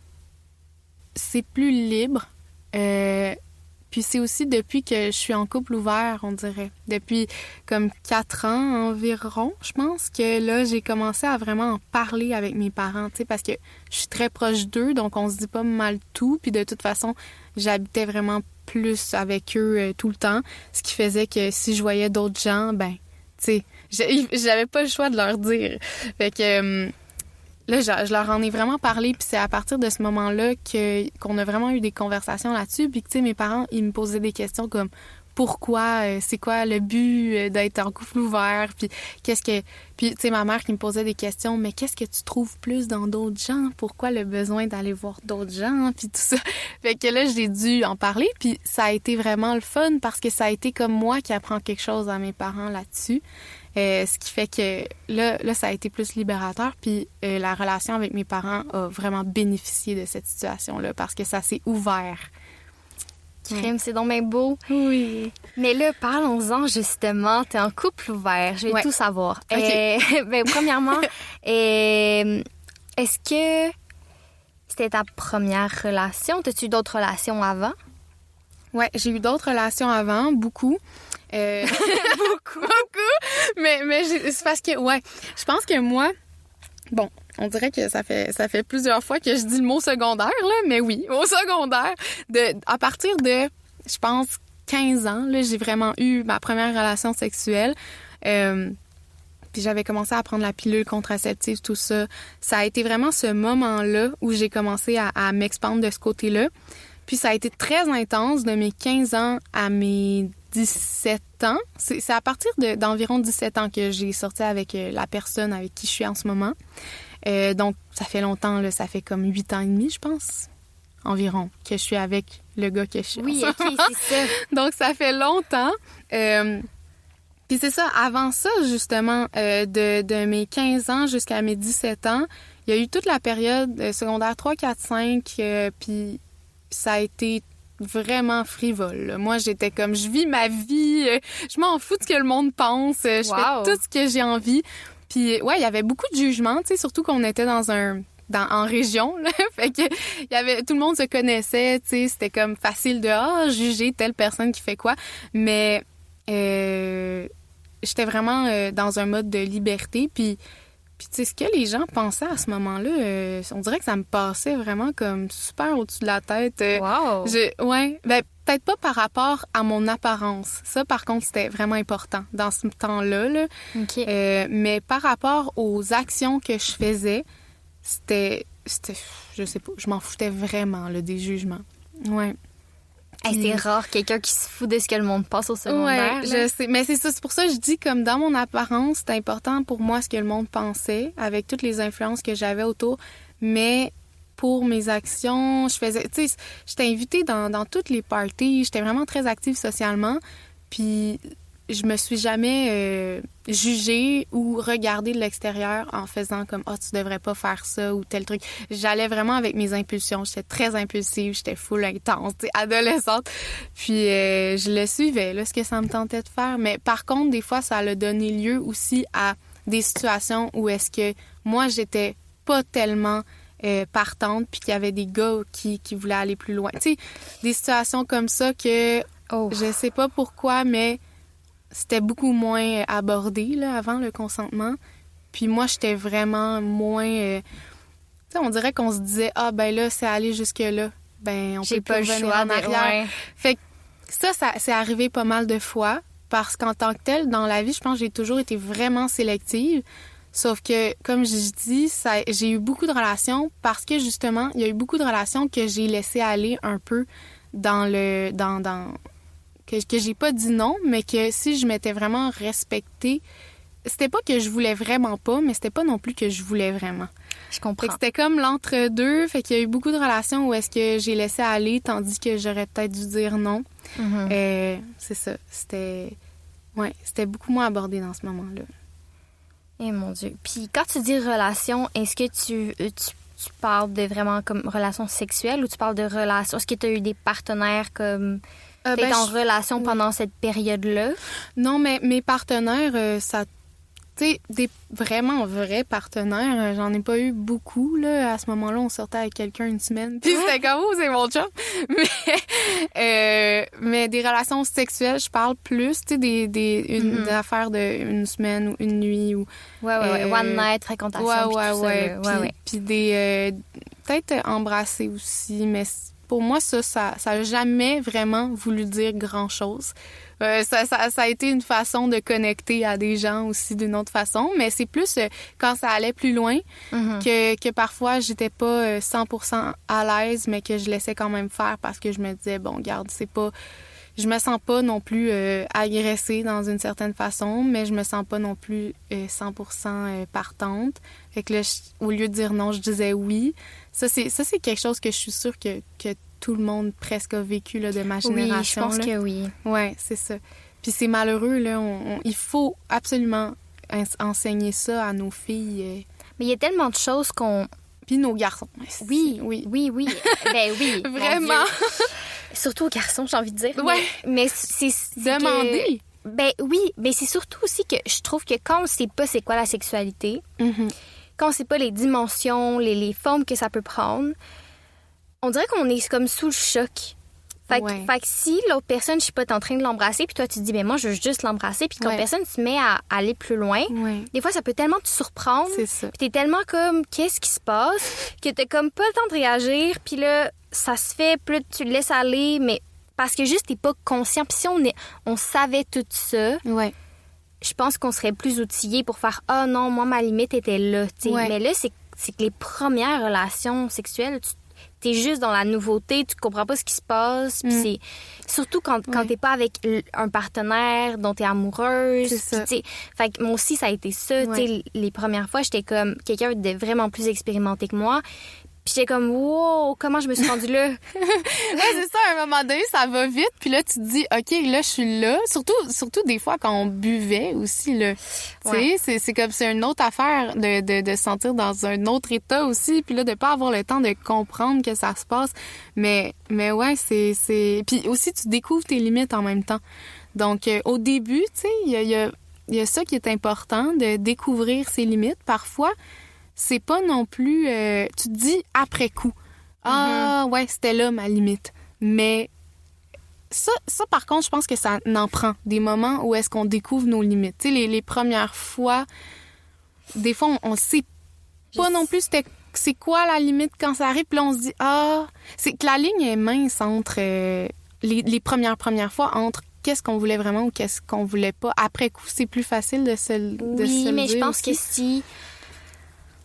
c'est plus libre. Puis c'est aussi depuis que je suis en couple ouvert, on dirait. Depuis comme 4 ans environ, je pense que là, j'ai commencé à vraiment en parler avec mes parents, tu sais, parce que je suis très proche d'eux, donc on se dit pas mal tout. Puis de toute façon, j'habitais vraiment plus avec eux tout le temps, ce qui faisait que si je voyais d'autres gens, ben, tu sais, j'avais pas le choix de leur dire. Fait que... Là, je leur en ai vraiment parlé, puis c'est à partir de ce moment-là qu'on a vraiment eu des conversations là-dessus. Puis, tu sais, mes parents, ils me posaient des questions comme pourquoi, c'est quoi le but d'être en couple ouvert, puis tu sais, ma mère qui me posait des questions, mais qu'est-ce que tu trouves plus dans d'autres gens? Pourquoi le besoin d'aller voir d'autres gens, puis tout ça? Fait que là, j'ai dû en parler, puis ça a été vraiment le fun parce que ça a été comme moi qui apprends quelque chose à mes parents là-dessus. Ce qui fait que là, ça a été plus libérateur. Puis la relation avec mes parents a vraiment bénéficié de cette situation-là parce que ça s'est ouvert. Crime, c'est donc bien beau. Oui. Mais là, parlons-en justement. T'es en couple ouvert. Je vais tout savoir. Okay. Premièrement, est-ce que c'était ta première relation? T'as-tu eu d'autres relations avant? Ouais, j'ai eu d'autres relations avant, beaucoup. Beaucoup. Mais c'est parce que, ouais, je pense que moi, bon, on dirait que ça fait plusieurs fois que je dis le mot secondaire, là, mais oui, au secondaire, à partir de, je pense, 15 ans, là, j'ai vraiment eu ma première relation sexuelle. Puis j'avais commencé à prendre la pilule contraceptive, tout ça. Ça a été vraiment ce moment-là où j'ai commencé à m'expandre de ce côté-là. Puis ça a été très intense de mes 15 ans à mes 17 ans. C'est à partir d'environ 17 ans que j'ai sorti avec la personne avec qui je suis en ce moment. Donc, ça fait longtemps, là, ça fait comme 8 ans et demi, je pense, environ, que je suis avec le gars que je suis. Oui, OK, c'est ça. Donc, ça fait longtemps. Puis c'est ça, avant ça, justement, de mes 15 ans jusqu'à mes 17 ans, il y a eu toute la période secondaire 3, 4, 5, puis ça a été vraiment frivole. Là. Moi, j'étais comme, je vis ma vie, je m'en fous de ce que le monde pense, je fais tout ce que j'ai envie. Puis, ouais, il y avait beaucoup de jugements, tu sais, surtout qu'on était en région, là. Fait que tout le monde se connaissait, tu sais, c'était comme facile de juger telle personne qui fait quoi. Mais j'étais vraiment dans un mode de liberté, puis tu sais, ce que les gens pensaient à ce moment-là, on dirait que ça me passait vraiment comme super au-dessus de la tête. Wow! Ouais, ben peut-être pas par rapport à mon apparence. Ça, par contre, c'était vraiment important dans ce temps-là. Là. OK. Mais par rapport aux actions que je faisais, c'était je sais pas, je m'en foutais vraiment, là, des jugements. Ouais. Hey, c'est rare, quelqu'un qui se fout de ce que le monde pense au secondaire. Ouais, je sais. Mais c'est ça, c'est pour ça que je dis, comme dans mon apparence, c'est important pour moi ce que le monde pensait, avec toutes les influences que j'avais autour. Mais pour mes actions, je faisais... Tu sais, j'étais invitée dans toutes les parties. J'étais vraiment très active socialement. Puis je me suis jamais jugée ou regardée de l'extérieur en faisant comme « Ah, tu devrais pas faire ça » ou tel truc. J'allais vraiment avec mes impulsions. J'étais très impulsive, j'étais full intense, tu sais, adolescente. Puis je le suivais, là, ce que ça me tentait de faire. Mais par contre, des fois, ça a donné lieu aussi à des situations où est-ce que moi, j'étais pas tellement partante, puis qu'il y avait des gars qui voulaient aller plus loin. Tu sais, des situations comme ça que je sais pas pourquoi, mais c'était beaucoup moins abordé là, avant le consentement. Puis moi, j'étais vraiment moins... tu sais, on dirait qu'on se disait « Ah, ben là, c'est aller jusque-là. Ben, on peut pas le choix en arrière. Ouais. » Fait que ça, c'est arrivé pas mal de fois parce qu'en tant que telle, dans la vie, je pense que j'ai toujours été vraiment sélective. Sauf que, comme je dis, j'ai eu beaucoup de relations parce que, justement, il y a eu beaucoup de relations que j'ai laissé aller un peu dans que j'ai pas dit non, mais que si je m'étais vraiment respectée, c'était pas que je voulais vraiment pas, mais c'était pas non plus que je voulais vraiment. Je comprends. Fait que c'était comme l'entre-deux, fait qu'il y a eu beaucoup de relations où est-ce que j'ai laissé aller, tandis que j'aurais peut-être dû dire non. Mm-hmm. C'est ça, c'était beaucoup moins abordé dans ce moment-là. Eh mon Dieu. Puis quand tu dis relation, est-ce que tu parles de vraiment comme relation sexuelle ou tu parles de relation? Est-ce que tu as eu des partenaires comme... T'es en relation pendant cette période-là? Non, mais mes partenaires, ça... Tu sais, des vraiment vrais partenaires, j'en ai pas eu beaucoup, là. À ce moment-là, on sortait avec quelqu'un une semaine. Puis c'était comme, oh, c'est mon chum! Mais des relations sexuelles, je parle plus, tu sais, des affaires d'une semaine ou une nuit ou... Ouais. One night, fréquentation, ouais. Puis des... peut-être embrasser aussi, mais... Pour moi, ça a jamais vraiment voulu dire grand-chose. Ça a été une façon de connecter à des gens aussi d'une autre façon, mais c'est plus quand ça allait plus loin que parfois j'étais pas 100% à l'aise, mais que je laissais quand même faire parce que je me disais, bon, regarde, c'est pas je me sens pas non plus agressée dans une certaine façon, mais je me sens pas non plus 100% partante. Fait que là, au lieu de dire non, je disais oui. Ça, c'est quelque chose que je suis sûre que tout le monde presque a vécu là, de ma génération. Oui, je pense que oui. Ouais, c'est ça. Puis c'est malheureux, là. Il faut absolument enseigner ça à nos filles. Mais il y a tellement de choses qu'on... Puis nos garçons. Oui. Ben oui. Vraiment. Surtout aux garçons, j'ai envie de dire. Ouais. Mais c'est demander. Que... Ben oui, mais c'est surtout aussi que je trouve que quand on sait pas c'est quoi la sexualité, quand on sait pas les dimensions, les formes que ça peut prendre, on dirait qu'on est comme sous le choc. Fait que si l'autre personne, je sais pas, t'es en train de l'embrasser, puis toi, tu te dis, ben moi, je veux juste l'embrasser, puis l'autre personne se met à aller plus loin, des fois, ça peut tellement te surprendre. C'est ça. Puis t'es tellement comme, qu'est-ce qui se passe, que t'as comme pas le temps de réagir, puis là, ça se fait, puis là, tu le laisses aller, mais parce que juste, t'es pas conscient. Puis si on savait tout ça, je pense qu'on serait plus outillés pour faire, ah non, moi, ma limite était là, tu sais. Mais là, c'est que les premières relations sexuelles, t'es juste dans la nouveauté, tu comprends pas ce qui se passe, puis c'est surtout quand t'es pas avec un partenaire dont t'es amoureuse. C'est ça. Fait que moi aussi, ça a été ça. Les premières fois, j'étais comme quelqu'un de vraiment plus expérimenté que moi. Puis j'étais comme, wow, comment je me suis rendue là? C'est ça, à un moment donné, ça va vite. Puis là, tu te dis, OK, là, je suis là. Surtout des fois, quand on buvait aussi, là. Tu sais, c'est comme, c'est une autre affaire de se sentir dans un autre état aussi. Puis là, de pas avoir le temps de comprendre que ça se passe. Mais ouais, c'est... Puis aussi, tu découvres tes limites en même temps. Donc, au début, tu sais, il y a ça qui est important, de découvrir ses limites. Parfois, c'est pas non plus... tu te dis après coup. Ah, ouais, c'était là ma limite. Mais ça, par contre, je pense que ça en prend. Des moments où est-ce qu'on découvre nos limites. Tu sais, les premières fois, des fois, on sait pas non plus c'est quoi la limite quand ça arrive. Puis là, on se dit, c'est que la ligne est mince entre les premières fois, entre qu'est-ce qu'on voulait vraiment ou qu'est-ce qu'on voulait pas. Après coup, c'est plus facile de se le dire. Oui, mais je pense que si...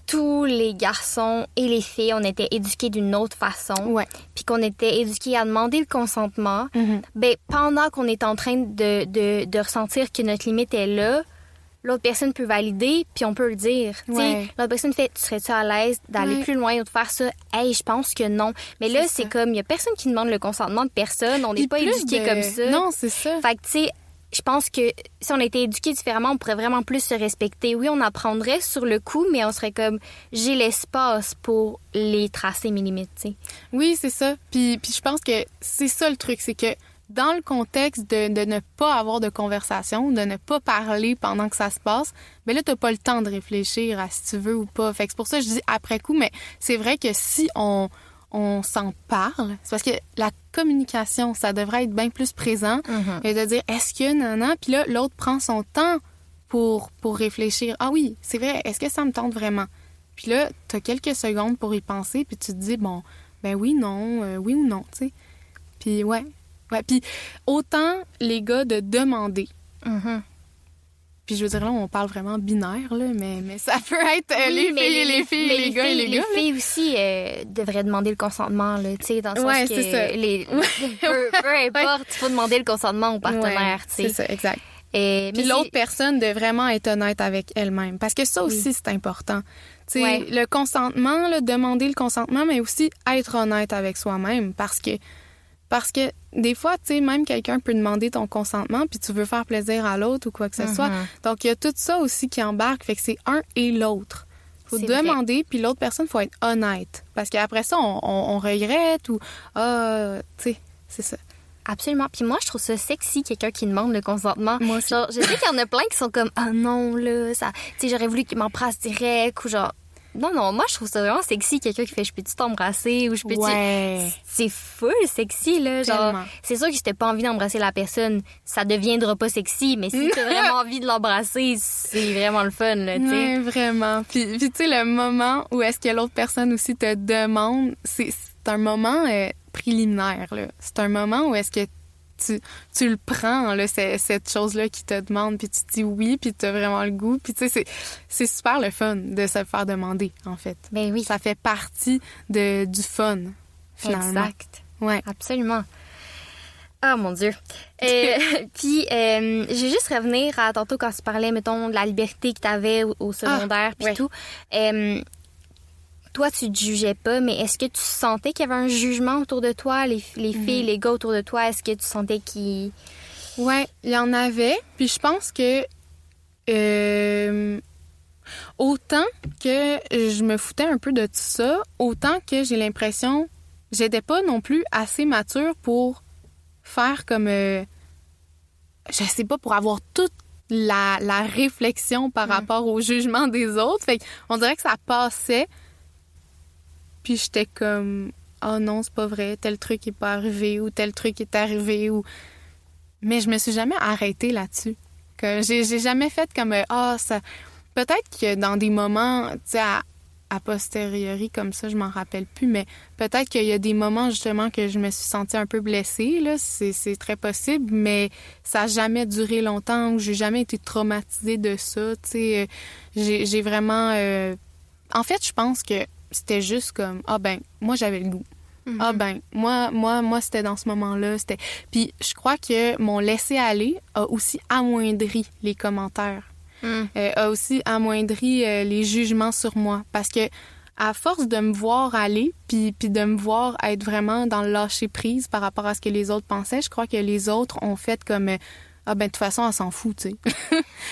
tous les garçons et les filles, on était éduqués d'une autre façon, puis qu'on était éduqués à demander le consentement, ben pendant qu'on est en train de ressentir que notre limite est là, l'autre personne peut valider, puis on peut le dire. L'autre personne fait, tu serais-tu à l'aise d'aller plus loin ou de faire ça? Hey, je pense que non. Mais là, c'est comme, il y a personne qui demande le consentement de personne, on n'est pas éduqués comme ça. Non, c'est ça. Fait que, tu sais, je pense que si on était éduqués différemment, on pourrait vraiment plus se respecter. Oui, on apprendrait sur le coup, mais on serait comme, j'ai l'espace pour les tracer mes limites, tu sais. Oui, c'est ça. Puis je pense que c'est ça le truc, c'est que dans le contexte de ne pas avoir de conversation, de ne pas parler pendant que ça se passe, bien là, t'as pas le temps de réfléchir à si tu veux ou pas. Fait que c'est pour ça que je dis après coup, mais c'est vrai que si on s'en parle, c'est parce que la communication, ça devrait être bien plus présent et de dire est-ce que non, puis là l'autre prend son temps pour réfléchir. Ah oui, c'est vrai, est-ce que ça me tente vraiment? Puis là, t'as quelques secondes pour y penser, puis tu te dis bon, ben oui, non, oui ou non, tu sais. Puis ouais, puis autant les gars de demander. Puis je veux dire, là, on parle vraiment binaire, là, mais ça peut être les filles et les filles, les gars et les gars. Les filles aussi devraient demander le consentement, là, tu sais, dans le sens que... c'est ça. peu importe, il faut demander le consentement au partenaire, tu sais. C'est ça, exact. Puis l'autre personne doit vraiment être honnête avec elle-même. Parce que ça aussi, c'est important. Tu sais, le consentement, là, demander le consentement, mais aussi être honnête avec soi-même. Parce que des fois, tu sais, même quelqu'un peut demander ton consentement puis tu veux faire plaisir à l'autre ou quoi que ce soit. Donc, il y a tout ça aussi qui embarque. Fait que c'est un et l'autre. Faut demander, puis l'autre personne, faut être honnête. Parce qu'après ça, on regrette ou... tu sais, c'est ça. Absolument. Puis moi, je trouve ça sexy, quelqu'un qui demande le consentement. Moi aussi. Genre, je sais qu'il y en a plein qui sont comme « Ah non, là, ça... » Tu sais, j'aurais voulu qu'il m'embrasse direct ou genre... Non, moi, je trouve ça vraiment sexy, quelqu'un qui fait « Je peux-tu t'embrasser? » ou « Je peux-tu... » C'est full sexy, là. Genre, tellement. c'est sûr que si t'as pas envie d'embrasser la personne, ça deviendra pas sexy, mais si t'as vraiment envie de l'embrasser, c'est vraiment le fun, là, tu sais. Oui, vraiment. Puis tu sais, le moment où est-ce que l'autre personne aussi te demande, c'est un moment préliminaire, là. C'est un moment où est-ce que tu le prends, là, cette chose-là qui te demande, puis tu te dis oui, puis tu as vraiment le goût. Puis tu sais, c'est super le fun de se faire demander, en fait. Ben oui. Ça fait partie du fun, finalement. Exact. Ouais. Absolument. Ah, mon Dieu. Puis, je vais juste revenir à tantôt quand tu parlais, mettons, de la liberté que tu avais au secondaire, puis tout. Toi, tu te jugeais pas, mais est-ce que tu sentais qu'il y avait un jugement autour de toi, les filles, les gars autour de toi? Est-ce que tu sentais qu'ils... Ouais, il y en avait. Puis je pense que autant que je me foutais un peu de tout ça, autant que j'ai l'impression j'étais pas non plus assez mature pour faire comme... je sais pas, pour avoir toute la réflexion par rapport au jugement des autres. Fait qu'on dirait que ça passait. Puis j'étais comme... Oh non, c'est pas vrai, tel truc est pas arrivé ou tel truc est arrivé ou... Mais je me suis jamais arrêtée là-dessus. Que j'ai jamais fait comme ça. Peut-être que dans des moments, tu sais, à posteriori comme ça, je m'en rappelle plus, mais peut-être qu'il y a des moments justement que je me suis sentie un peu blessée, là, c'est très possible, mais ça a jamais duré longtemps ou j'ai jamais été traumatisée de ça, tu sais. J'ai vraiment... En fait, je pense que c'était juste comme moi j'avais le goût. Moi c'était dans ce moment-là, c'était... Puis je crois que mon laisser-aller a aussi amoindri les commentaires. A aussi amoindri les jugements sur moi parce que à force de me voir aller puis de me voir être vraiment dans le lâcher-prise par rapport à ce que les autres pensaient, je crois que les autres ont fait comme de toute façon, elle s'en fout, tu sais.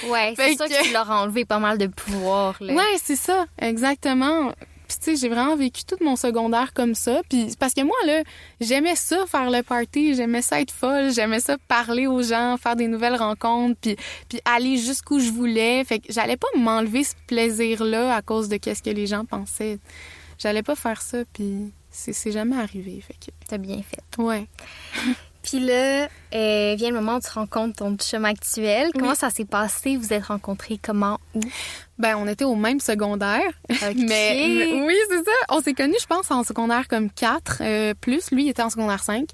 Ouais, c'est ça que tu leur as enlevé pas mal de pouvoir, là. Ouais, c'est ça, exactement. Puis, tu sais, j'ai vraiment vécu tout mon secondaire comme ça. Puis, parce que moi, là, j'aimais ça, faire le party. J'aimais ça être folle. J'aimais ça parler aux gens, faire des nouvelles rencontres, puis aller jusqu'où je voulais. Fait que j'allais pas m'enlever ce plaisir-là à cause de qu'est-ce que les gens pensaient. J'allais pas faire ça, puis c'est jamais arrivé. Fait que... T'as bien fait. Ouais. Puis là, vient le moment où tu rencontres ton chum actuel. Comment ça s'est passé? Vous êtes rencontrés comment? Où? Ben, on était au même secondaire. Okay. Mais oui, c'est ça. On s'est connus, je pense, en secondaire comme 4. Plus, lui, il était en secondaire 5.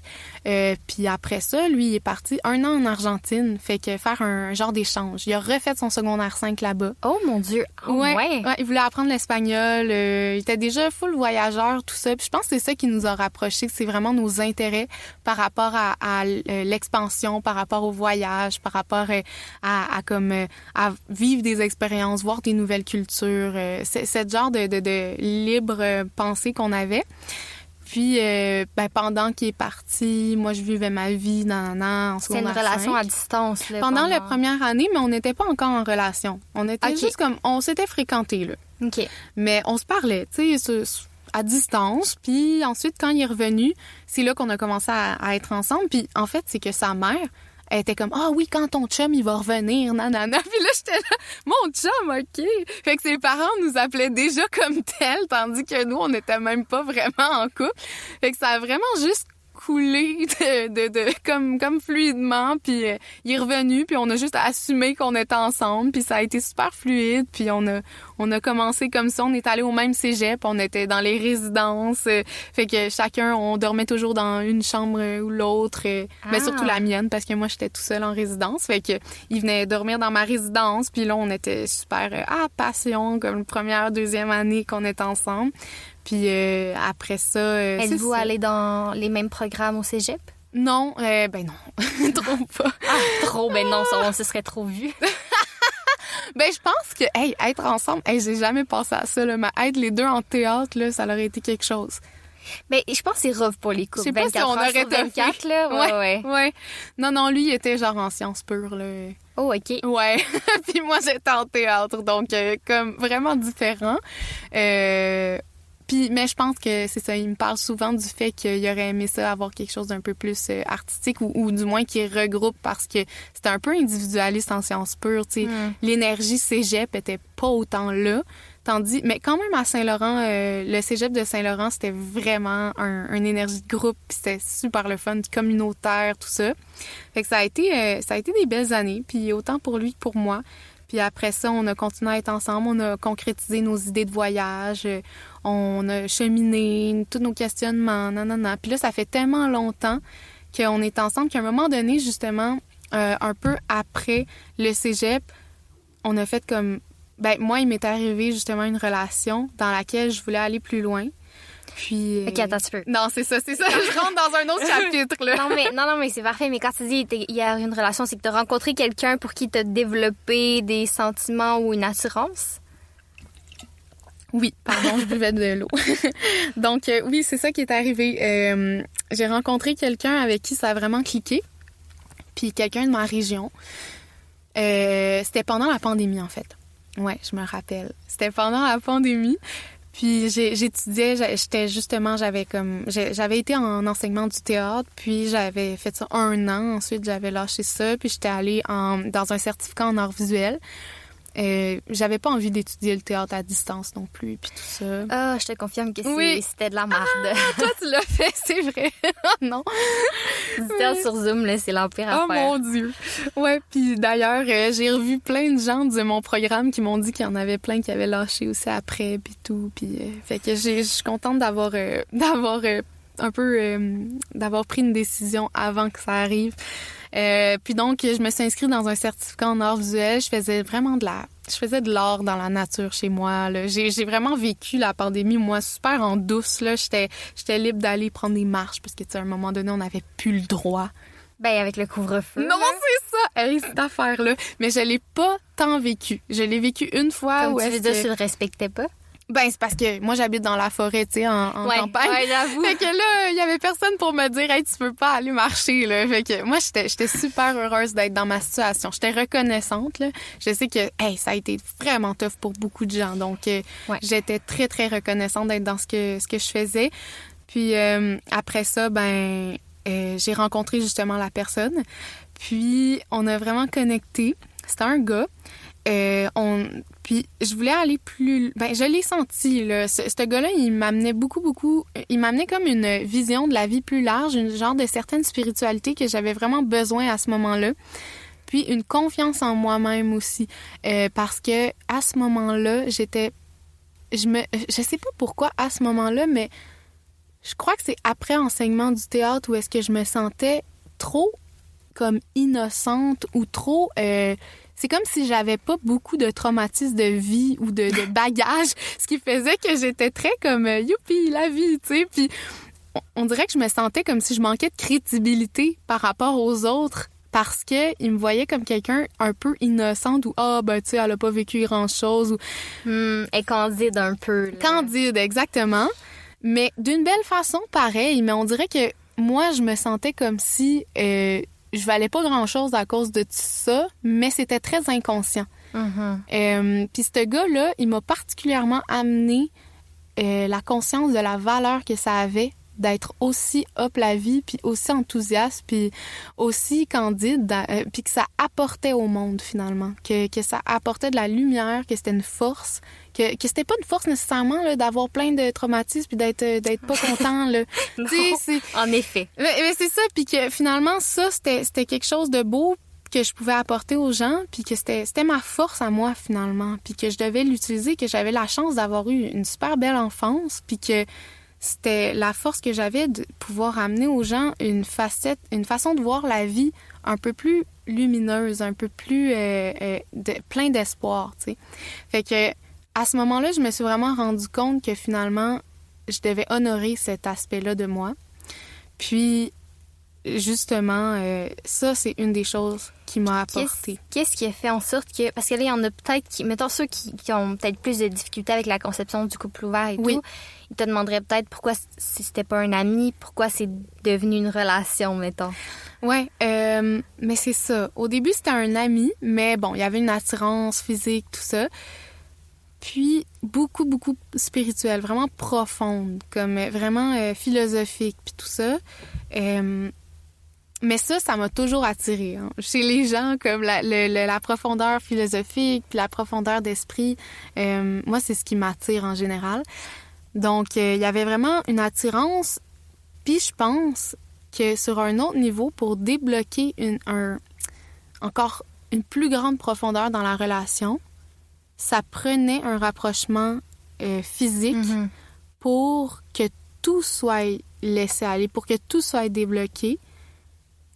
Puis après ça, lui, il est parti 1 an en Argentine. Fait que faire un genre d'échange. Il a refait son secondaire 5 là-bas. Oh mon Dieu! Oh, ouais. Il voulait apprendre l'espagnol. Il était déjà full voyageur, tout ça. Puis je pense que c'est ça qui nous a rapprochés. C'est vraiment nos intérêts par rapport à l'expansion, par rapport au voyage, par rapport à vivre des expériences, voir des nouvelles cultures, ce genre de libre pensée qu'on avait. Puis, pendant qu'il est parti, moi, je vivais ma vie en secondaire 5. C'est une relation à distance, là. Pendant la première année, mais on n'était pas encore en relation. On était juste comme... On s'était fréquentés, là. OK. Mais on se parlait, tu sais, à distance. Puis ensuite, quand il est revenu, c'est là qu'on a commencé à être ensemble. Puis en fait, c'est que sa mère... Elle était comme, oui, quand ton chum, il va revenir, nanana. Puis là, j'étais là, mon chum, OK. Fait que ses parents nous appelaient déjà comme tel, tandis que nous, on n'était même pas vraiment en couple. Fait que ça a vraiment juste coulé comme fluidement. Puis il est revenu, puis on a juste assumé qu'on était ensemble. Puis ça a été super fluide. Puis on a commencé comme ça. On est allé au même cégep. On était dans les résidences. Fait que chacun, on dormait toujours dans une chambre ou l'autre. Mais surtout la mienne, parce que moi, j'étais tout seul en résidence. Fait que il venait dormir dans ma résidence. Puis là, on était super passion, comme première, deuxième année qu'on était ensemble. Puis après ça... Êtes-vous allés dans les mêmes programmes au cégep? Non, non, trop pas. Trop, non, ça, ce serait trop vu. Je pense que, être ensemble, j'ai jamais pensé à ça, là, mais être les deux en théâtre, là, ça aurait été quelque chose. Mais je pense que c'est rough pour les couples. Je sais pas si on aurait été 24, là. Ouais. Non, lui, il était genre en sciences pures, là. Oh, OK. Ouais. Puis moi, j'étais en théâtre, donc comme vraiment différent. Mais je pense que c'est ça, il me parle souvent du fait qu'il aurait aimé ça, avoir quelque chose d'un peu plus artistique ou du moins qui regroupe parce que c'était un peu individualiste en sciences pures, tu sais. L'énergie cégep était pas autant là. Mais quand même à Saint-Laurent, le cégep de Saint-Laurent, c'était vraiment une énergie de groupe, puis c'était super le fun, communautaire, tout ça. Fait que ça a été des belles années, puis autant pour lui que pour moi. Puis après ça, on a continué à être ensemble, on a concrétisé nos idées de voyage, on a cheminé tous nos questionnements, nanana. Puis là, ça fait tellement longtemps qu'on est ensemble qu'à un moment donné, justement, un peu après le cégep, on a fait comme... moi, il m'est arrivé justement une relation dans laquelle je voulais aller plus loin. Puis... OK, attends un petit peu. Non, c'est ça. Je rentre dans un autre chapitre, là. Non, mais c'est parfait. Mais quand tu dis il y a une relation, c'est que tu as rencontré quelqu'un pour qui tu as développé des sentiments ou une attirance? Oui, pardon, je buvais de l'eau. Donc, oui, c'est ça qui est arrivé. J'ai rencontré quelqu'un avec qui ça a vraiment cliqué. Puis quelqu'un de ma région. C'était pendant la pandémie, en fait. Ouais, je me rappelle. C'était pendant la pandémie. Puis j'étudiais, j'avais été en enseignement du théâtre, puis j'avais fait ça 1 an. Ensuite, j'avais lâché ça, puis j'étais allée dans un certificat en arts visuels. J'avais pas envie d'étudier le théâtre à distance non plus, puis tout ça. Ah, je te confirme que c'était de la merde. Toi, tu l'as fait, c'est vrai. Non. Du théâtre sur Zoom, là, c'est l'empire à Oh faire. mon Dieu. Ouais, puis d'ailleurs, j'ai revu plein de gens de mon programme qui m'ont dit qu'il y en avait plein qui avaient lâché aussi après, puis tout. Puis, fait que je suis contente d'avoir pris une décision avant que ça arrive. Puis donc, je me suis inscrite dans un certificat en arts visuels. Je faisais de l'art dans la nature chez moi, là. J'ai vraiment vécu la pandémie, moi, super en douce, là. J'étais libre d'aller prendre des marches parce que, tu sais, à un moment donné, on n'avait plus le droit. Ben, avec le couvre-feu. Non, c'est ça! Hey, cette affaire-là. Mais je l'ai pas tant vécu. Je l'ai vécu une fois. Comme tu veux dire, tu le respectais pas? Ben, c'est parce que moi, j'habite dans la forêt, tu sais, en campagne. Ouais, j'avoue. Fait que là, il y avait personne pour me dire, hey, tu peux pas aller marcher, là. Fait que moi, j'étais super heureuse d'être dans ma situation. J'étais reconnaissante, là. Je sais que, hey, ça a été vraiment tough pour beaucoup de gens. Donc, j'étais très, très reconnaissante d'être dans ce que je faisais. Puis, après ça, j'ai rencontré justement la personne. Puis, on a vraiment connecté. C'était un gars. Puis je voulais aller plus... je l'ai senti, là. Ce gars-là, il m'amenait beaucoup... Il m'amenait comme une vision de la vie plus large, une genre de certaine spiritualité que j'avais vraiment besoin à ce moment-là. Puis une confiance en moi-même aussi. Parce que à ce moment-là, je sais pas pourquoi à ce moment-là, mais je crois que c'est après enseignement du théâtre où est-ce que je me sentais trop comme innocente ou trop... c'est comme si j'avais pas beaucoup de traumatismes de vie ou de bagages, ce qui faisait que j'étais très comme youpi, la vie, tu sais. Puis on dirait que je me sentais comme si je manquais de crédibilité par rapport aux autres parce que ils me voyaient comme quelqu'un un peu innocente ou tu sais, elle a pas vécu grand-chose ou et candide un peu. Là. Candide, exactement. Mais d'une belle façon, pareil. Mais on dirait que moi, je me sentais comme si je valais pas grand-chose à cause de tout ça, mais c'était très inconscient. Mm-hmm. Puis ce gars-là, il m'a particulièrement amené la conscience de la valeur que ça avait d'être aussi up la vie, puis aussi enthousiaste, puis aussi candide, puis que ça apportait au monde, finalement. Que ça apportait de la lumière, que c'était une force, que c'était pas une force nécessairement là, d'avoir plein de traumatismes puis d'être pas content. Là. Non, en effet. Mais c'est ça, puis que finalement, ça, c'était quelque chose de beau que je pouvais apporter aux gens, puis que c'était ma force à moi, finalement, puis que je devais l'utiliser, que j'avais la chance d'avoir eu une super belle enfance, puis que c'était la force que j'avais de pouvoir amener aux gens une façon de voir la vie un peu plus lumineuse, un peu plus plein d'espoir, tu sais. Fait que à ce moment-là, je me suis vraiment rendu compte que finalement, je devais honorer cet aspect-là de moi. Puis, justement, ça, c'est une des choses qui m'a apporté. Qu'est-ce qui a fait en sorte que... Parce que là, il y en a peut-être qui... Mettons ceux qui ont peut-être plus de difficultés avec la conception du couple ouvert et tout, ils te demanderaient peut-être pourquoi si c'était pas un ami, pourquoi c'est devenu une relation, mettons. Ouais, mais c'est ça. Au début, c'était un ami, mais bon, il y avait une attirance physique, tout ça. Puis, beaucoup spirituelle, vraiment profonde, comme vraiment philosophique, puis tout ça. Mais ça m'a toujours attirée. Hein. Chez les gens, comme la profondeur philosophique, puis la profondeur d'esprit, moi, c'est ce qui m'attire en général. Donc, il y avait vraiment une attirance. Puis, je pense que sur un autre niveau, pour débloquer encore une plus grande profondeur dans la relation, ça prenait un rapprochement physique pour que tout soit laissé aller, pour que tout soit débloqué.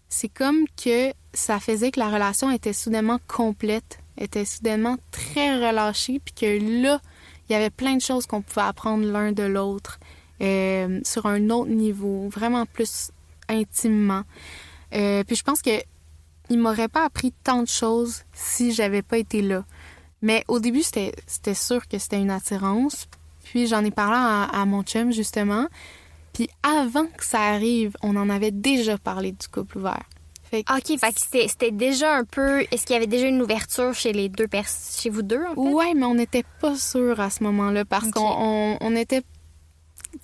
C'est comme que ça faisait que la relation était soudainement complète, était soudainement très relâchée, puis que là, il y avait plein de choses qu'on pouvait apprendre l'un de l'autre. sur un autre niveau, vraiment plus intimement. Puis je pense que il m'aurait pas appris tant de choses si j'avais pas été là. Mais au début, c'était sûr que c'était une attirance. Puis j'en ai parlé à mon chum, justement. Puis avant que ça arrive, on en avait déjà parlé du couple ouvert. OK, fait que c'était déjà un peu... Est-ce qu'il y avait déjà une ouverture chez les deux chez vous deux, en fait? Ouais, mais on n'était pas sûrs à ce moment-là parce qu'on était...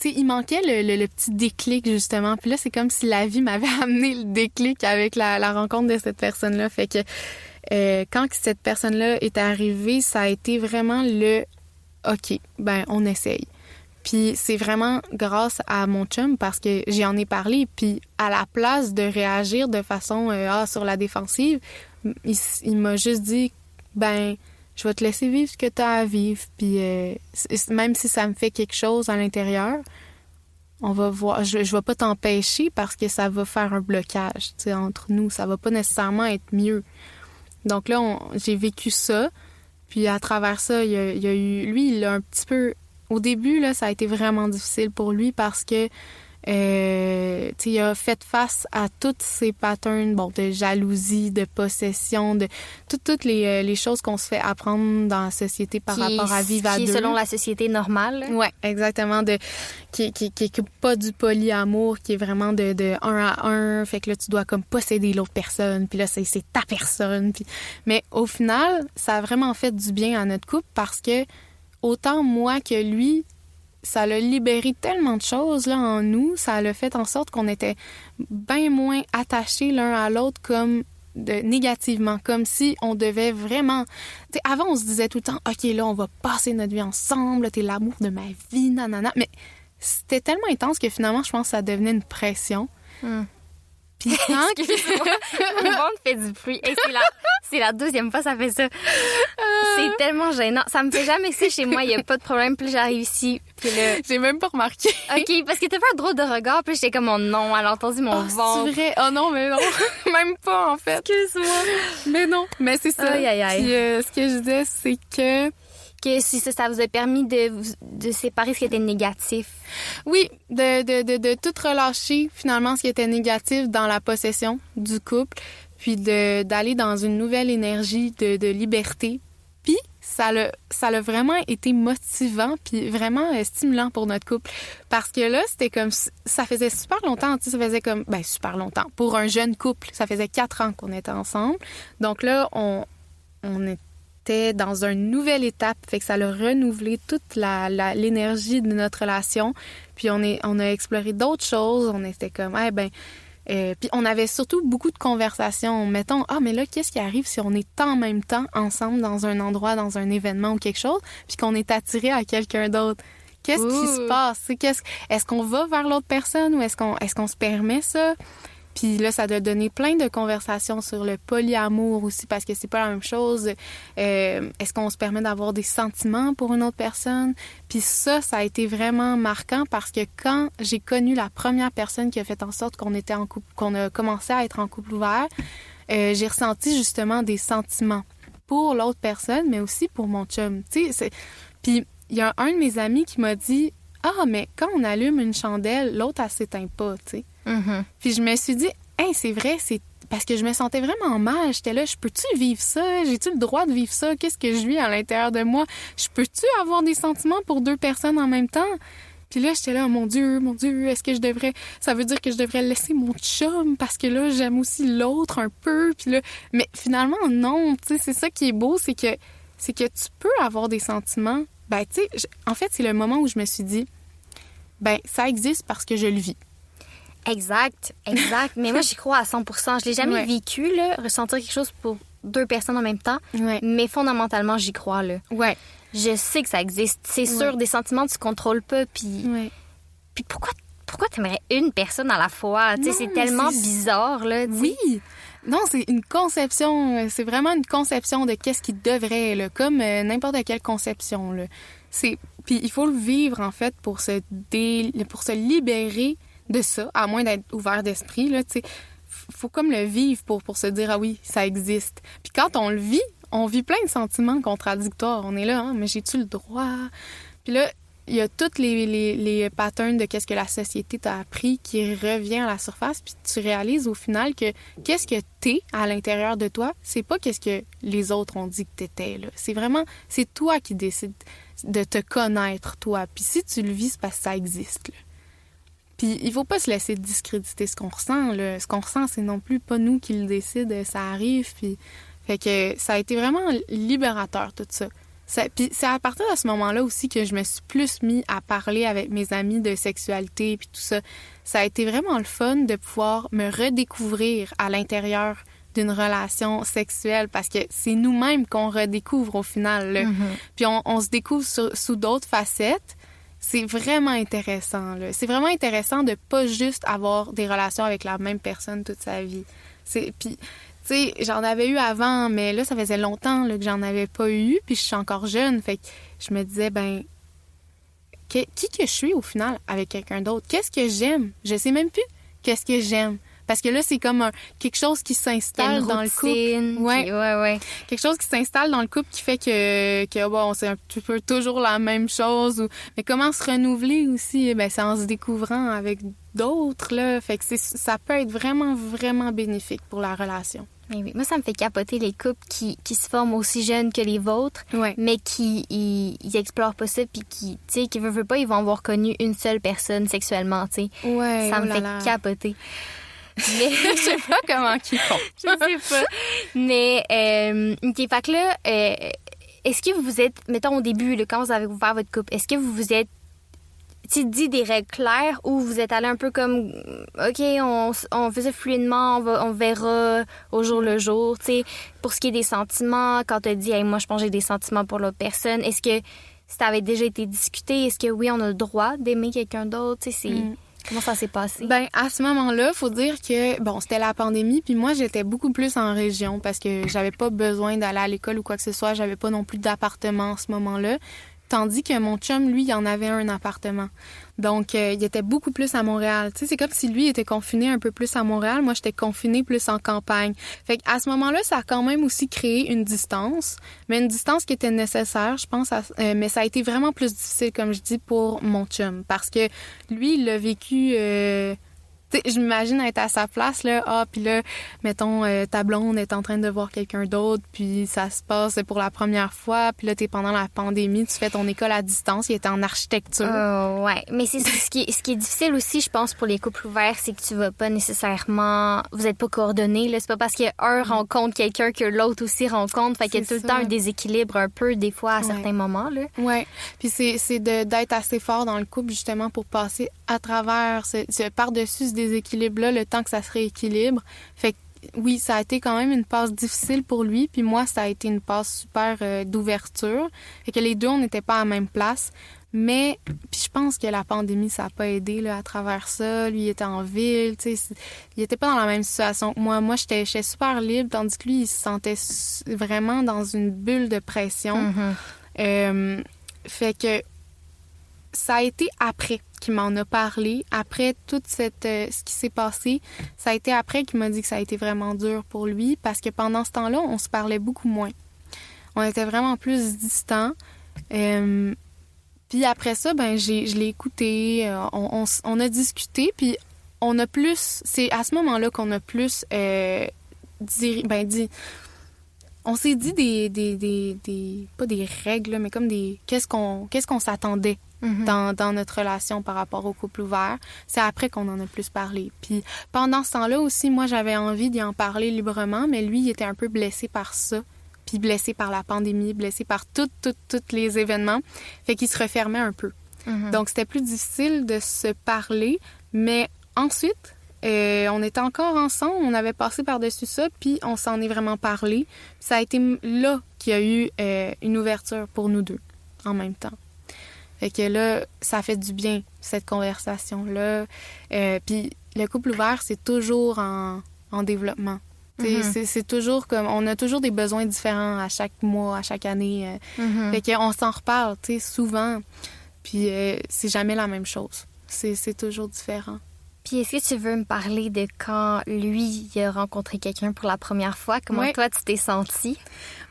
Tu sais, il manquait le petit déclic, justement. Puis là, c'est comme si la vie m'avait amené le déclic avec la rencontre de cette personne-là. Fait que quand cette personne-là est arrivée, ça a été vraiment le « OK, ben on essaye ». Puis c'est vraiment grâce à mon chum parce que j'en ai parlé. Puis à la place de réagir de façon sur la défensive, il m'a juste dit « Ben, je vais te laisser vivre ce que tu as à vivre. Puis même si ça me fait quelque chose à l'intérieur, on va voir. Je vais pas t'empêcher parce que ça va faire un blocage, tu sais, entre nous. Ça va pas nécessairement être mieux. » Donc là, j'ai vécu ça. Puis à travers ça, il y a eu... Lui, il a un petit peu... Au début, là, ça a été vraiment difficile pour lui parce que il a fait face à tous ces patterns de jalousie, de possession, de toutes les choses qu'on se fait apprendre dans la société par rapport à vivre à deux. Qui est selon la société normale. Oui, exactement. Qui est pas du polyamour, qui est vraiment de un à un. Fait que là, tu dois comme posséder l'autre personne. Puis là, c'est ta personne. Mais au final, ça a vraiment fait du bien à notre couple parce que autant moi que lui, ça l'a libéré tellement de choses là en nous, ça l'a fait en sorte qu'on était bien moins attachés l'un à l'autre négativement, comme si on devait vraiment... T'sais, avant, on se disait tout le temps, OK, là, on va passer notre vie ensemble, t'es l'amour de ma vie, nanana. Mais c'était tellement intense que finalement, je pense que ça devenait une pression. Puis excuse-moi, mon ventre fait du bruit. Hey, c'est la deuxième fois que ça fait ça. C'est tellement gênant. Ça me fait jamais ça chez moi. Il n'y a pas de problème. Puis j'arrive ici. Puis là... J'ai même pas remarqué. OK, parce que t'as fait un drôle de regard. Puis j'étais comme, oh non, elle a entendu mon ventre. C'est vrai? Oh non, mais non. Même pas, en fait. Excuse-moi. Mais non. Mais c'est ça. Aïe, aïe, aïe. Puis ce que je disais, c'est que si ça vous a permis de séparer ce qui était négatif. Oui, de tout relâcher, finalement, ce qui était négatif dans la possession du couple, puis d'aller dans une nouvelle énergie de liberté. Puis, ça l'a vraiment été motivant, puis vraiment stimulant pour notre couple. Parce que là, c'était comme... Ça faisait super longtemps, tu sais, ça faisait comme... Ben, super longtemps. Pour un jeune couple, ça faisait 4 ans qu'on était ensemble. Donc là, on était dans une nouvelle étape, fait que ça a renouvelé toute l'énergie de notre relation. Puis on a exploré d'autres choses, on était comme puis on avait surtout beaucoup de conversations. Mettons, mais là, qu'est-ce qui arrive si on est en même temps ensemble dans un endroit, dans un événement ou quelque chose, puis qu'on est attiré à quelqu'un d'autre? Qu'est-ce qui se passe? Est-ce qu'on va vers l'autre personne ou est-ce qu'on se permet ça? Puis là, ça a donné plein de conversations sur le polyamour aussi, parce que c'est pas la même chose. Est-ce qu'on se permet d'avoir des sentiments pour une autre personne? Puis ça a été vraiment marquant parce que quand j'ai connu la première personne qui a fait en sorte qu'on était en couple, qu'on a commencé à être en couple ouvert, j'ai ressenti justement des sentiments pour l'autre personne, mais aussi pour mon chum. Tu sais, puis il y a un de mes amis qui m'a dit « Ah, mais quand on allume une chandelle, l'autre, elle s'éteint pas, tu sais. » Puis je me suis dit, c'est vrai, c'est parce que je me sentais vraiment mal. J'étais là, je peux-tu vivre ça? J'ai-tu le droit de vivre ça? Qu'est-ce que je vis à l'intérieur de moi? Je peux-tu avoir des sentiments pour 2 personnes en même temps? Puis là, j'étais là, mon Dieu, est-ce que je devrais... Ça veut dire que je devrais laisser mon chum parce que là, j'aime aussi l'autre un peu. Puis là... Mais finalement, non. Tu sais, c'est ça qui est beau, c'est que tu peux avoir des sentiments. Ben, tu sais, en fait, c'est le moment où je me suis dit, ça existe parce que je le vis. Exact. Mais moi, j'y crois à 100%. Je l'ai jamais vécu, là, ressentir quelque chose pour 2 personnes en même temps. Ouais. Mais fondamentalement, j'y crois, là. Ouais. Je sais que ça existe. C'est sûr, des sentiments, tu contrôles pas. Puis pourquoi t'aimerais une personne à la fois? Tu sais, c'est tellement bizarre, là. T'sais. Oui. Non, c'est une conception. C'est vraiment une conception de qu'est-ce qui devrait, là, comme n'importe quelle conception, là. Puis il faut le vivre, en fait, pour se libérer de ça, à moins d'être ouvert d'esprit, là, tu sais. Faut comme le vivre pour se dire, ah oui, ça existe. Puis quand on le vit, on vit plein de sentiments contradictoires. On est là, mais j'ai-tu le droit? Puis là, il y a tous les patterns de qu'est-ce que la société t'a appris qui revient à la surface, puis tu réalises au final que qu'est-ce que t'es à l'intérieur de toi, c'est pas qu'est-ce que les autres ont dit que t'étais, là. C'est toi qui décides de te connaître, toi. Puis si tu le vis, c'est parce que ça existe, là. Puis il faut pas se laisser discréditer ce qu'on ressent, là. Ce qu'on ressent, c'est non plus pas nous qui le décide, ça arrive, puis... Fait que ça a été vraiment libérateur, tout ça. Puis c'est à partir de ce moment-là aussi que je me suis plus mis à parler avec mes amis de sexualité puis tout ça. Ça a été vraiment le fun de pouvoir me redécouvrir à l'intérieur d'une relation sexuelle parce que c'est nous-mêmes qu'on redécouvre au final, là. Puis on se découvre sous d'autres facettes. C'est vraiment intéressant, là. C'est vraiment intéressant de pas juste avoir des relations avec la même personne toute sa vie. Puis... Tu sais, j'en avais eu avant, mais là, ça faisait longtemps là, que j'en avais pas eu, puis je suis encore jeune. Fait que je me disais, qui que je suis au final avec quelqu'un d'autre? Qu'est-ce que j'aime? Je sais même plus qu'est-ce que j'aime. Parce que là, c'est comme quelque chose qui s'installe dans le couple. Ouais. Quelque chose qui s'installe dans le couple qui fait que bon, c'est un petit peu toujours la même chose. Mais comment se renouveler aussi? C'est en se découvrant avec d'autres, là. Fait que ça peut être vraiment, vraiment bénéfique pour la relation. Oui. Moi, ça me fait capoter les couples qui se forment aussi jeunes que les vôtres, mais qui ils explorent pas ça, puis qui, tu sais, qui veulent pas, ils vont avoir connu une seule personne sexuellement, tu sais. Ouais, ça me fait capoter. Mais je sais pas comment qu'ils font. Je sais pas. Mais, OK, fait que là, est-ce que vous êtes, mettons au début, là, quand vous avez ouvert votre couple, est-ce que vous vous êtes dit des règles claires ou vous êtes allé un peu comme, OK, on faisait fluidement, on verra au jour le jour, tu sais, pour ce qui est des sentiments, quand tu as dit, hey, moi, je pense que j'ai des sentiments pour l'autre personne, est-ce que ça avait déjà été discuté? Est-ce que oui, on a le droit d'aimer quelqu'un d'autre? Tu sais, comment ça s'est passé? À ce moment-là, faut dire que, c'était la pandémie, puis moi, j'étais beaucoup plus en région parce que j'avais pas besoin d'aller à l'école ou quoi que ce soit. J'avais pas non plus d'appartement à ce moment-là. Tandis que mon chum, lui, il en avait un appartement. Donc, il était beaucoup plus à Montréal. Tu sais, c'est comme si lui était confiné un peu plus à Montréal. Moi, j'étais confinée plus en campagne. Fait qu'à ce moment-là, ça a quand même aussi créé une distance. Mais une distance qui était nécessaire, je pense. Mais ça a été vraiment plus difficile, comme je dis, pour mon chum. Parce que lui, il l'a vécu... je m'imagine être à sa place, là. Puis là, mettons, ta blonde est en train de voir quelqu'un d'autre, puis ça se passe pour la première fois, puis là, t'es pendant la pandémie, tu fais ton école à distance, il était en architecture. Ouais, mais c'est ce qui est difficile aussi, je pense, pour les couples ouverts, c'est que tu vas pas nécessairement... Vous êtes pas coordonnés, là. C'est pas parce qu'un rencontre quelqu'un que l'autre aussi rencontre, fait qu'il y a tout le temps un déséquilibre un peu, des fois, à certains moments, là. Ouais, puis c'est d'être assez fort dans le couple, justement, pour passer à travers par-dessus ce déséquilibre-là, le temps que ça se rééquilibre. Fait que oui, ça a été quand même une passe difficile pour lui, puis moi, ça a été une passe super d'ouverture. Fait que les deux, on n'était pas à la même place. Mais, puis je pense que la pandémie, ça n'a pas aidé là, à travers ça. Lui, il était en ville, tu sais, il était pas dans la même situation que moi. Moi, j'étais super libre, tandis que lui, il se sentait vraiment dans une bulle de pression. Fait que ça a été après qu'il m'en a parlé, après tout ce qui s'est passé. Ça a été après qu'il m'a dit que ça a été vraiment dur pour lui, parce que pendant ce temps-là, on se parlait beaucoup moins. On était vraiment plus distants. Puis après ça, je l'ai écouté, on a discuté, puis on a plus... C'est à ce moment-là qu'on a plus dit... On s'est dit des pas des règles, mais comme des... Qu'est-ce qu'on s'attendait dans notre relation par rapport au couple ouvert. C'est après qu'on en a plus parlé. Puis pendant ce temps-là aussi, moi, j'avais envie d'y en parler librement, mais lui, il était un peu blessé par ça. Puis blessé par la pandémie, blessé par tous les événements. Fait qu'il se refermait un peu. Donc, c'était plus difficile de se parler. Mais ensuite, on était encore ensemble, on avait passé par-dessus ça, puis on s'en est vraiment parlé. Ça a été là qu'il y a eu une ouverture pour nous deux, en même temps. Fait que là, ça fait du bien, cette conversation-là. Puis le couple ouvert, c'est toujours en développement. C'est toujours comme... On a toujours des besoins différents à chaque mois, à chaque année. Fait qu'on s'en reparle, tu sais, souvent. Puis c'est jamais la même chose. C'est toujours différent. Puis est-ce que tu veux me parler de quand lui il a rencontré quelqu'un pour la première fois? Comment toi tu t'es sentie?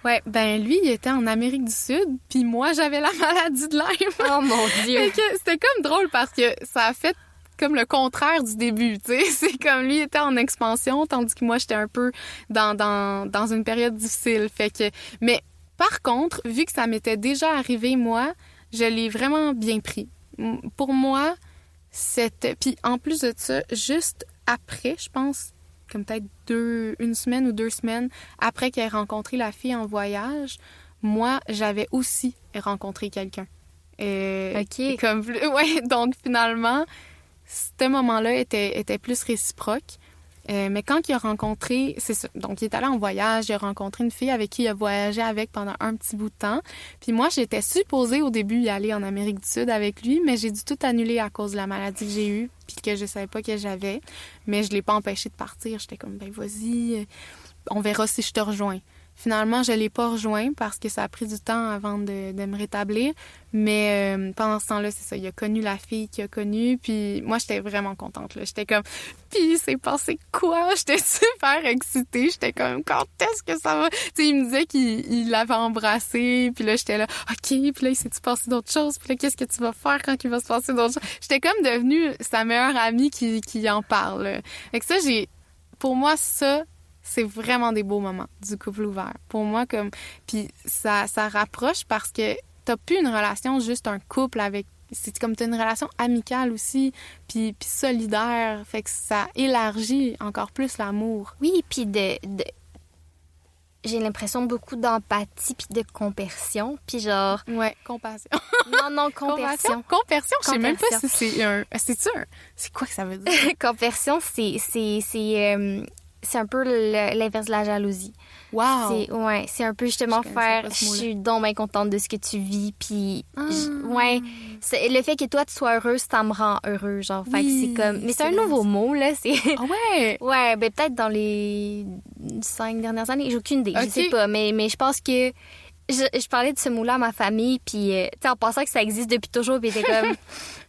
Ouais, ben lui, il était en Amérique du Sud, puis moi, j'avais la maladie de Lyme. Oh mon Dieu! C'était comme drôle parce que ça a fait comme le contraire du début, tu sais. C'est comme lui était en expansion, tandis que moi, j'étais un peu dans une période difficile. Fait que, mais par contre, vu que ça m'était déjà arrivé, moi, je l'ai vraiment bien pris. Pour moi, puis en plus de ça, juste après, je pense, comme peut-être une semaine ou 2 semaines après qu'elle ait rencontré la fille en voyage, moi, j'avais aussi rencontré quelqu'un. OK. Ouais, donc finalement, ce moment-là était plus réciproque. Mais quand il a rencontré, c'est ça. Donc, il est allé en voyage, il a rencontré une fille avec qui il a voyagé avec pendant un petit bout de temps. Puis moi, j'étais supposée au début y aller en Amérique du Sud avec lui, mais j'ai dû tout annuler à cause de la maladie que j'ai eue, puis que je savais pas que j'avais. Mais je l'ai pas empêché de partir. J'étais comme, ben vas-y, on verra si je te rejoins. Finalement, je l'ai pas rejoint parce que ça a pris du temps avant de me rétablir. Mais pendant ce temps-là, c'est ça, il a connu la fille qu'il a connue. Puis moi, j'étais vraiment contente, là. J'étais comme, puis c'est passé quoi? J'étais super excitée. J'étais comme, quand est-ce que ça va? Tu sais, il me disait qu'il l'avait embrassée. Puis là, j'étais là, OK. Puis là, il s'est-tu passé d'autres choses? Puis là, qu'est-ce que tu vas faire quand il va se passer d'autres choses? J'étais comme devenue sa meilleure amie qui en parle. Fait que ça, pour moi, ça, c'est vraiment des beaux moments du couple ouvert. Pour moi, comme... Puis ça rapproche parce que t'as plus une relation juste un couple avec... C'est comme t'as une relation amicale aussi, puis solidaire. Fait que ça élargit encore plus l'amour. Oui, puis j'ai l'impression beaucoup d'empathie puis de compersion, puis genre... Ouais, compassion. Non, compersion. Compersion, je sais même pas si c'est un... C'est quoi que ça veut dire? Compersion, c'est un peu l'inverse de la jalousie. Wow! C'est un peu justement je suis donc bien contente de ce que tu vis, puis le fait que toi tu sois heureuse, ça me rend heureux, genre. Fait que c'est comme, mais c'est un nouveau mot, là, c'est... Ah ouais? Ouais, ben peut-être dans les 5 dernières années, j'ai aucune idée, je sais pas, mais je pense que je parlais de ce mot-là à ma famille, puis tu sais, en pensant que ça existe depuis toujours, puis t'es comme...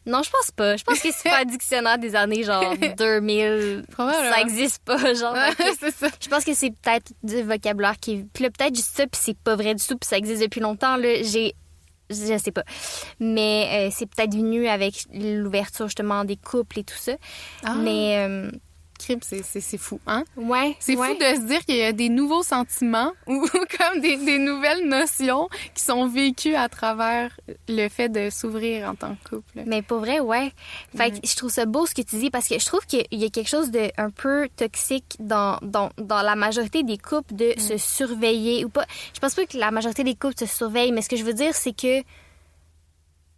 Non, je pense pas. Je pense que c'est pas un dictionnaire des années genre 2000. Ça existe pas, genre. Ouais, c'est ça. Je pense que c'est peut-être du vocabulaire qui... Puis là, peut-être juste ça, puis c'est pas vrai du tout, puis ça existe depuis longtemps, là. Je sais pas. Mais c'est peut-être venu avec l'ouverture, justement, des couples et tout ça. Ah. Mais... C'est fou, hein? Ouais. C'est fou de se dire qu'il y a des nouveaux sentiments ou comme des nouvelles notions qui sont vécues à travers le fait de s'ouvrir en tant que couple. Mais pour vrai, ouais. Fait que je trouve ça beau ce que tu dis parce que je trouve qu'il y a quelque chose de un peu toxique dans la majorité des couples de se surveiller ou pas. Je pense pas que la majorité des couples se surveillent, mais ce que je veux dire, c'est que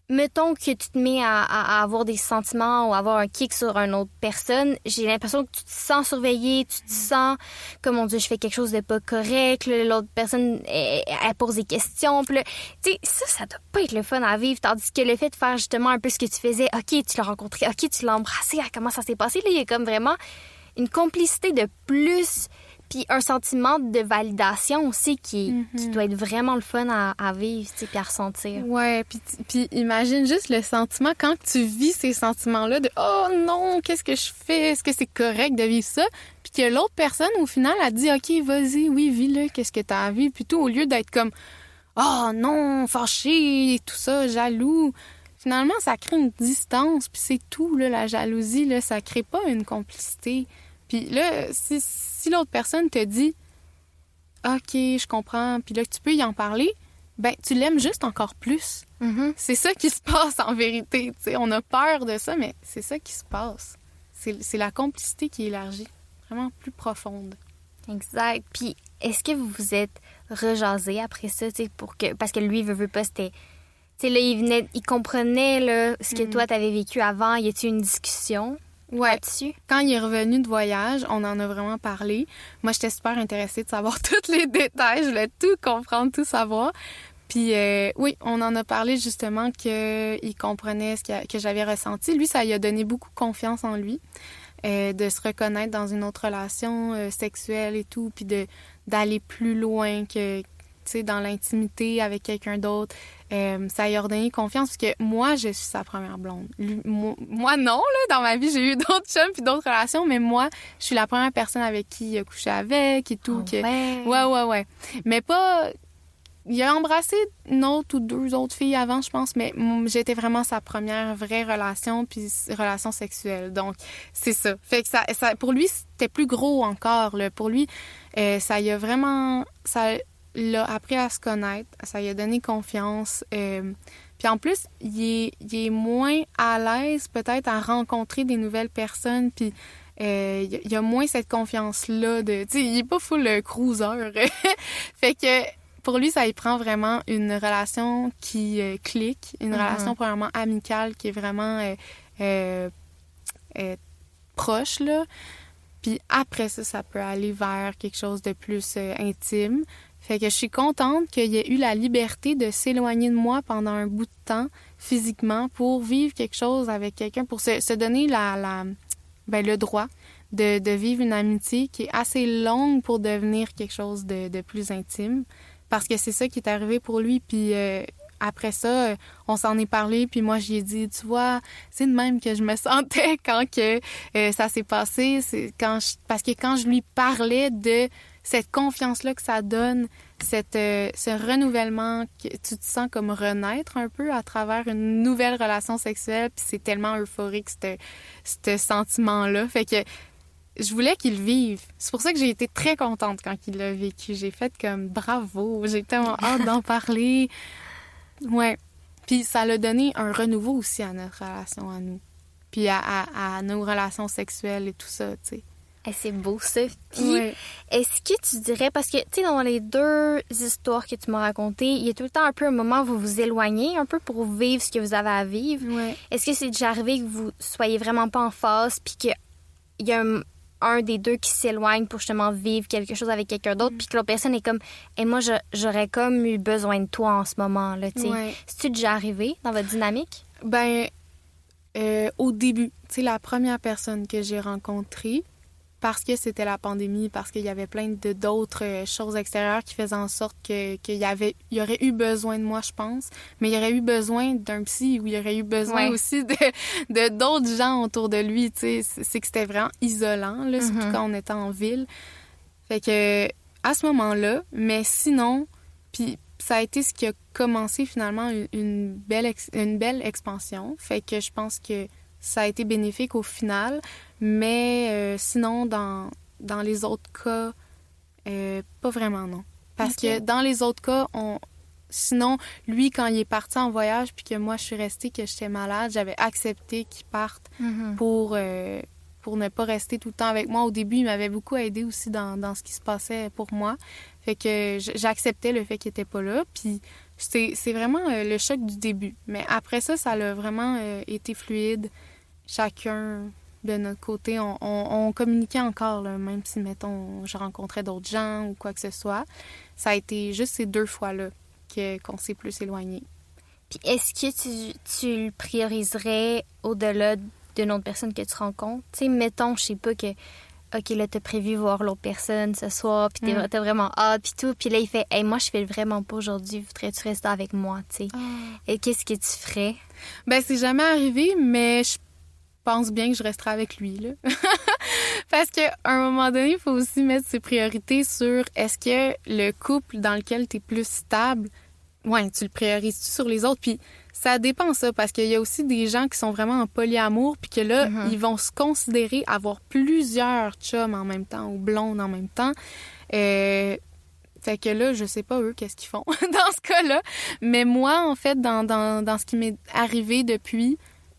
mettons que tu te mets à avoir des sentiments ou avoir un kick sur une autre personne, j'ai l'impression que tu te sens surveillé, tu te sens comme, mon Dieu, je fais quelque chose de pas correct, là, l'autre personne, elle pose des questions, puis là, tu sais, ça doit pas être le fun à vivre, tandis que le fait de faire justement un peu ce que tu faisais, OK, tu l'as rencontré, OK, tu l'as embrassé, comment ça s'est passé, là, il y a comme vraiment une complicité de plus... Puis un sentiment de validation aussi qui doit être vraiment le fun à vivre, tu sais, puis à ressentir. Ouais, puis imagine juste le sentiment quand tu vis ces sentiments-là de « Oh non, qu'est-ce que je fais? Est-ce que c'est correct de vivre ça? » Puis que l'autre personne, au final, a dit « OK, vas-y, oui, vis-le, qu'est-ce que t'as à vivre? » Plutôt au lieu d'être comme « Oh non, fâché, tout ça, jaloux. » Finalement, ça crée une distance, puis c'est tout, là, la jalousie, là, ça crée pas une complicité. Puis là, si l'autre personne te dit « OK, je comprends », puis là, tu peux y en parler, ben tu l'aimes juste encore plus. C'est ça qui se passe en vérité. Tu sais, on a peur de ça, mais c'est ça qui se passe. C'est la complicité qui est élargie, vraiment plus profonde. Exact. Puis, est-ce que vous vous êtes rejasé après ça, tu sais, parce que lui, veut pas, c'était... Tu sais, là, il comprenait là, ce que toi, t'avais vécu avant. Y a-t-il une discussion? Ouais. Là-dessus? Quand il est revenu de voyage, on en a vraiment parlé. Moi, j'étais super intéressée de savoir tous les détails. Je voulais tout comprendre, tout savoir. Puis oui, on en a parlé justement qu'il comprenait que j'avais ressenti. Lui, ça lui a donné beaucoup confiance en lui, de se reconnaître dans une autre relation sexuelle et tout, puis d'aller plus loin que, tu sais, dans l'intimité avec quelqu'un d'autre. ça lui a redonné confiance parce que moi, je suis sa première blonde. Moi, non, là, dans ma vie, j'ai eu d'autres chums puis d'autres relations, mais moi, je suis la première personne avec qui il a couché avec et tout. Oh, ouais. Ouais. Mais pas... Il a embrassé une autre ou deux autres filles avant, je pense, mais j'étais vraiment sa première vraie relation, puis relation sexuelle. Donc, c'est ça. Fait que ça pour lui, c'était plus gros encore. Là. Pour lui, ça y a vraiment... Ça l'a appris à se connaître, ça lui a donné confiance. Puis en plus, il est moins à l'aise peut-être à rencontrer des nouvelles personnes, puis... il y a moins cette confiance-là de... Tu sais, il est pas full cruiser. Fait que... Pour lui, ça y prend vraiment une relation qui clique, une relation premièrement amicale qui est vraiment proche, là. Puis après ça, ça peut aller vers quelque chose de plus intime. Fait que je suis contente qu'il y ait eu la liberté de s'éloigner de moi pendant un bout de temps physiquement pour vivre quelque chose avec quelqu'un, pour se donner le droit de vivre une amitié qui est assez longue pour devenir quelque chose de plus intime. Parce que c'est ça qui est arrivé pour lui. Puis après ça, on s'en est parlé. Puis moi, j'y ai dit, tu vois, c'est de même que je me sentais quand que ça s'est passé. Parce que quand je lui parlais de cette confiance-là que ça donne, ce renouvellement, que tu te sens comme renaître un peu à travers une nouvelle relation sexuelle. Puis c'est tellement euphorique, ce sentiment-là. Fait que je voulais qu'il vive. C'est pour ça que j'ai été très contente quand il l'a vécu. J'ai fait comme bravo. J'ai tellement hâte d'en parler. Ouais. Puis ça l'a donné un renouveau aussi à notre relation à nous. Puis à nos relations sexuelles et tout ça, tu sais. C'est beau, ça. Puis, est-ce que tu dirais... Parce que, tu sais, dans les deux histoires que tu m'as racontées, il y a tout le temps un peu un moment où vous vous éloignez un peu pour vivre ce que vous avez à vivre. Ouais. Est-ce que c'est déjà arrivé que vous soyez vraiment pas en phase puis qu'il y a un des deux qui s'éloigne pour justement vivre quelque chose avec quelqu'un d'autre, puis que l'autre personne est comme « Et moi, j'aurais comme eu besoin de toi en ce moment. » là, tu sais. Ouais. C'est-tu déjà arrivé dans votre dynamique? Ben, au début, tu sais, la première personne que j'ai rencontrée, parce que c'était la pandémie, parce qu'il y avait plein d'autres choses extérieures qui faisaient en sorte qu'il y aurait eu besoin de moi, je pense. Mais il y aurait eu besoin d'un psy ou il y aurait eu besoin aussi de d'autres gens autour de lui, tu sais. C'est que c'était vraiment isolant, là, surtout quand on était en ville. Fait que, à ce moment-là, mais sinon, puis ça a été ce qui a commencé finalement une belle expansion. Fait que je pense que ça a été bénéfique au final, mais sinon, dans les autres cas, pas vraiment, non. Parce que dans les autres cas, sinon, lui, quand il est parti en voyage, puis que moi, je suis restée, que j'étais malade, j'avais accepté qu'il parte pour ne pas rester tout le temps avec moi. Au début, il m'avait beaucoup aidé aussi dans ce qui se passait pour moi. Fait que j'acceptais le fait qu'il était pas là, puis c'est vraiment le choc du début. Mais après ça, ça a vraiment été fluide. Chacun de notre côté, on communiquait encore, là, même si, mettons, je rencontrais d'autres gens ou quoi que ce soit. Ça a été juste ces 2 fois-là qu'on s'est plus éloigné. Puis est-ce que tu le prioriserais au-delà d'une autre personne que tu rencontres? Tu sais, mettons, je sais pas que... OK, là, t'as prévu voir l'autre personne ce soir, puis t'as vraiment hâte, puis tout. Puis là, il fait « Hey, moi, je fais vraiment pas aujourd'hui. Voudrais-tu rester avec moi, tu sais? Et qu'est-ce que tu ferais? » Ben, c'est jamais arrivé, mais je pense bien que je resterai avec lui, là. Parce qu'à un moment donné, il faut aussi mettre ses priorités sur est-ce que le couple dans lequel tu es plus stable, tu le priorises-tu sur les autres? Puis ça dépend, ça, parce qu'il y a aussi des gens qui sont vraiment en polyamour, puis que là, ils vont se considérer avoir plusieurs chums en même temps ou blondes en même temps. Fait que là, je sais pas eux qu'est-ce qu'ils font dans ce cas-là. Mais moi, en fait, dans ce qui m'est arrivé depuis,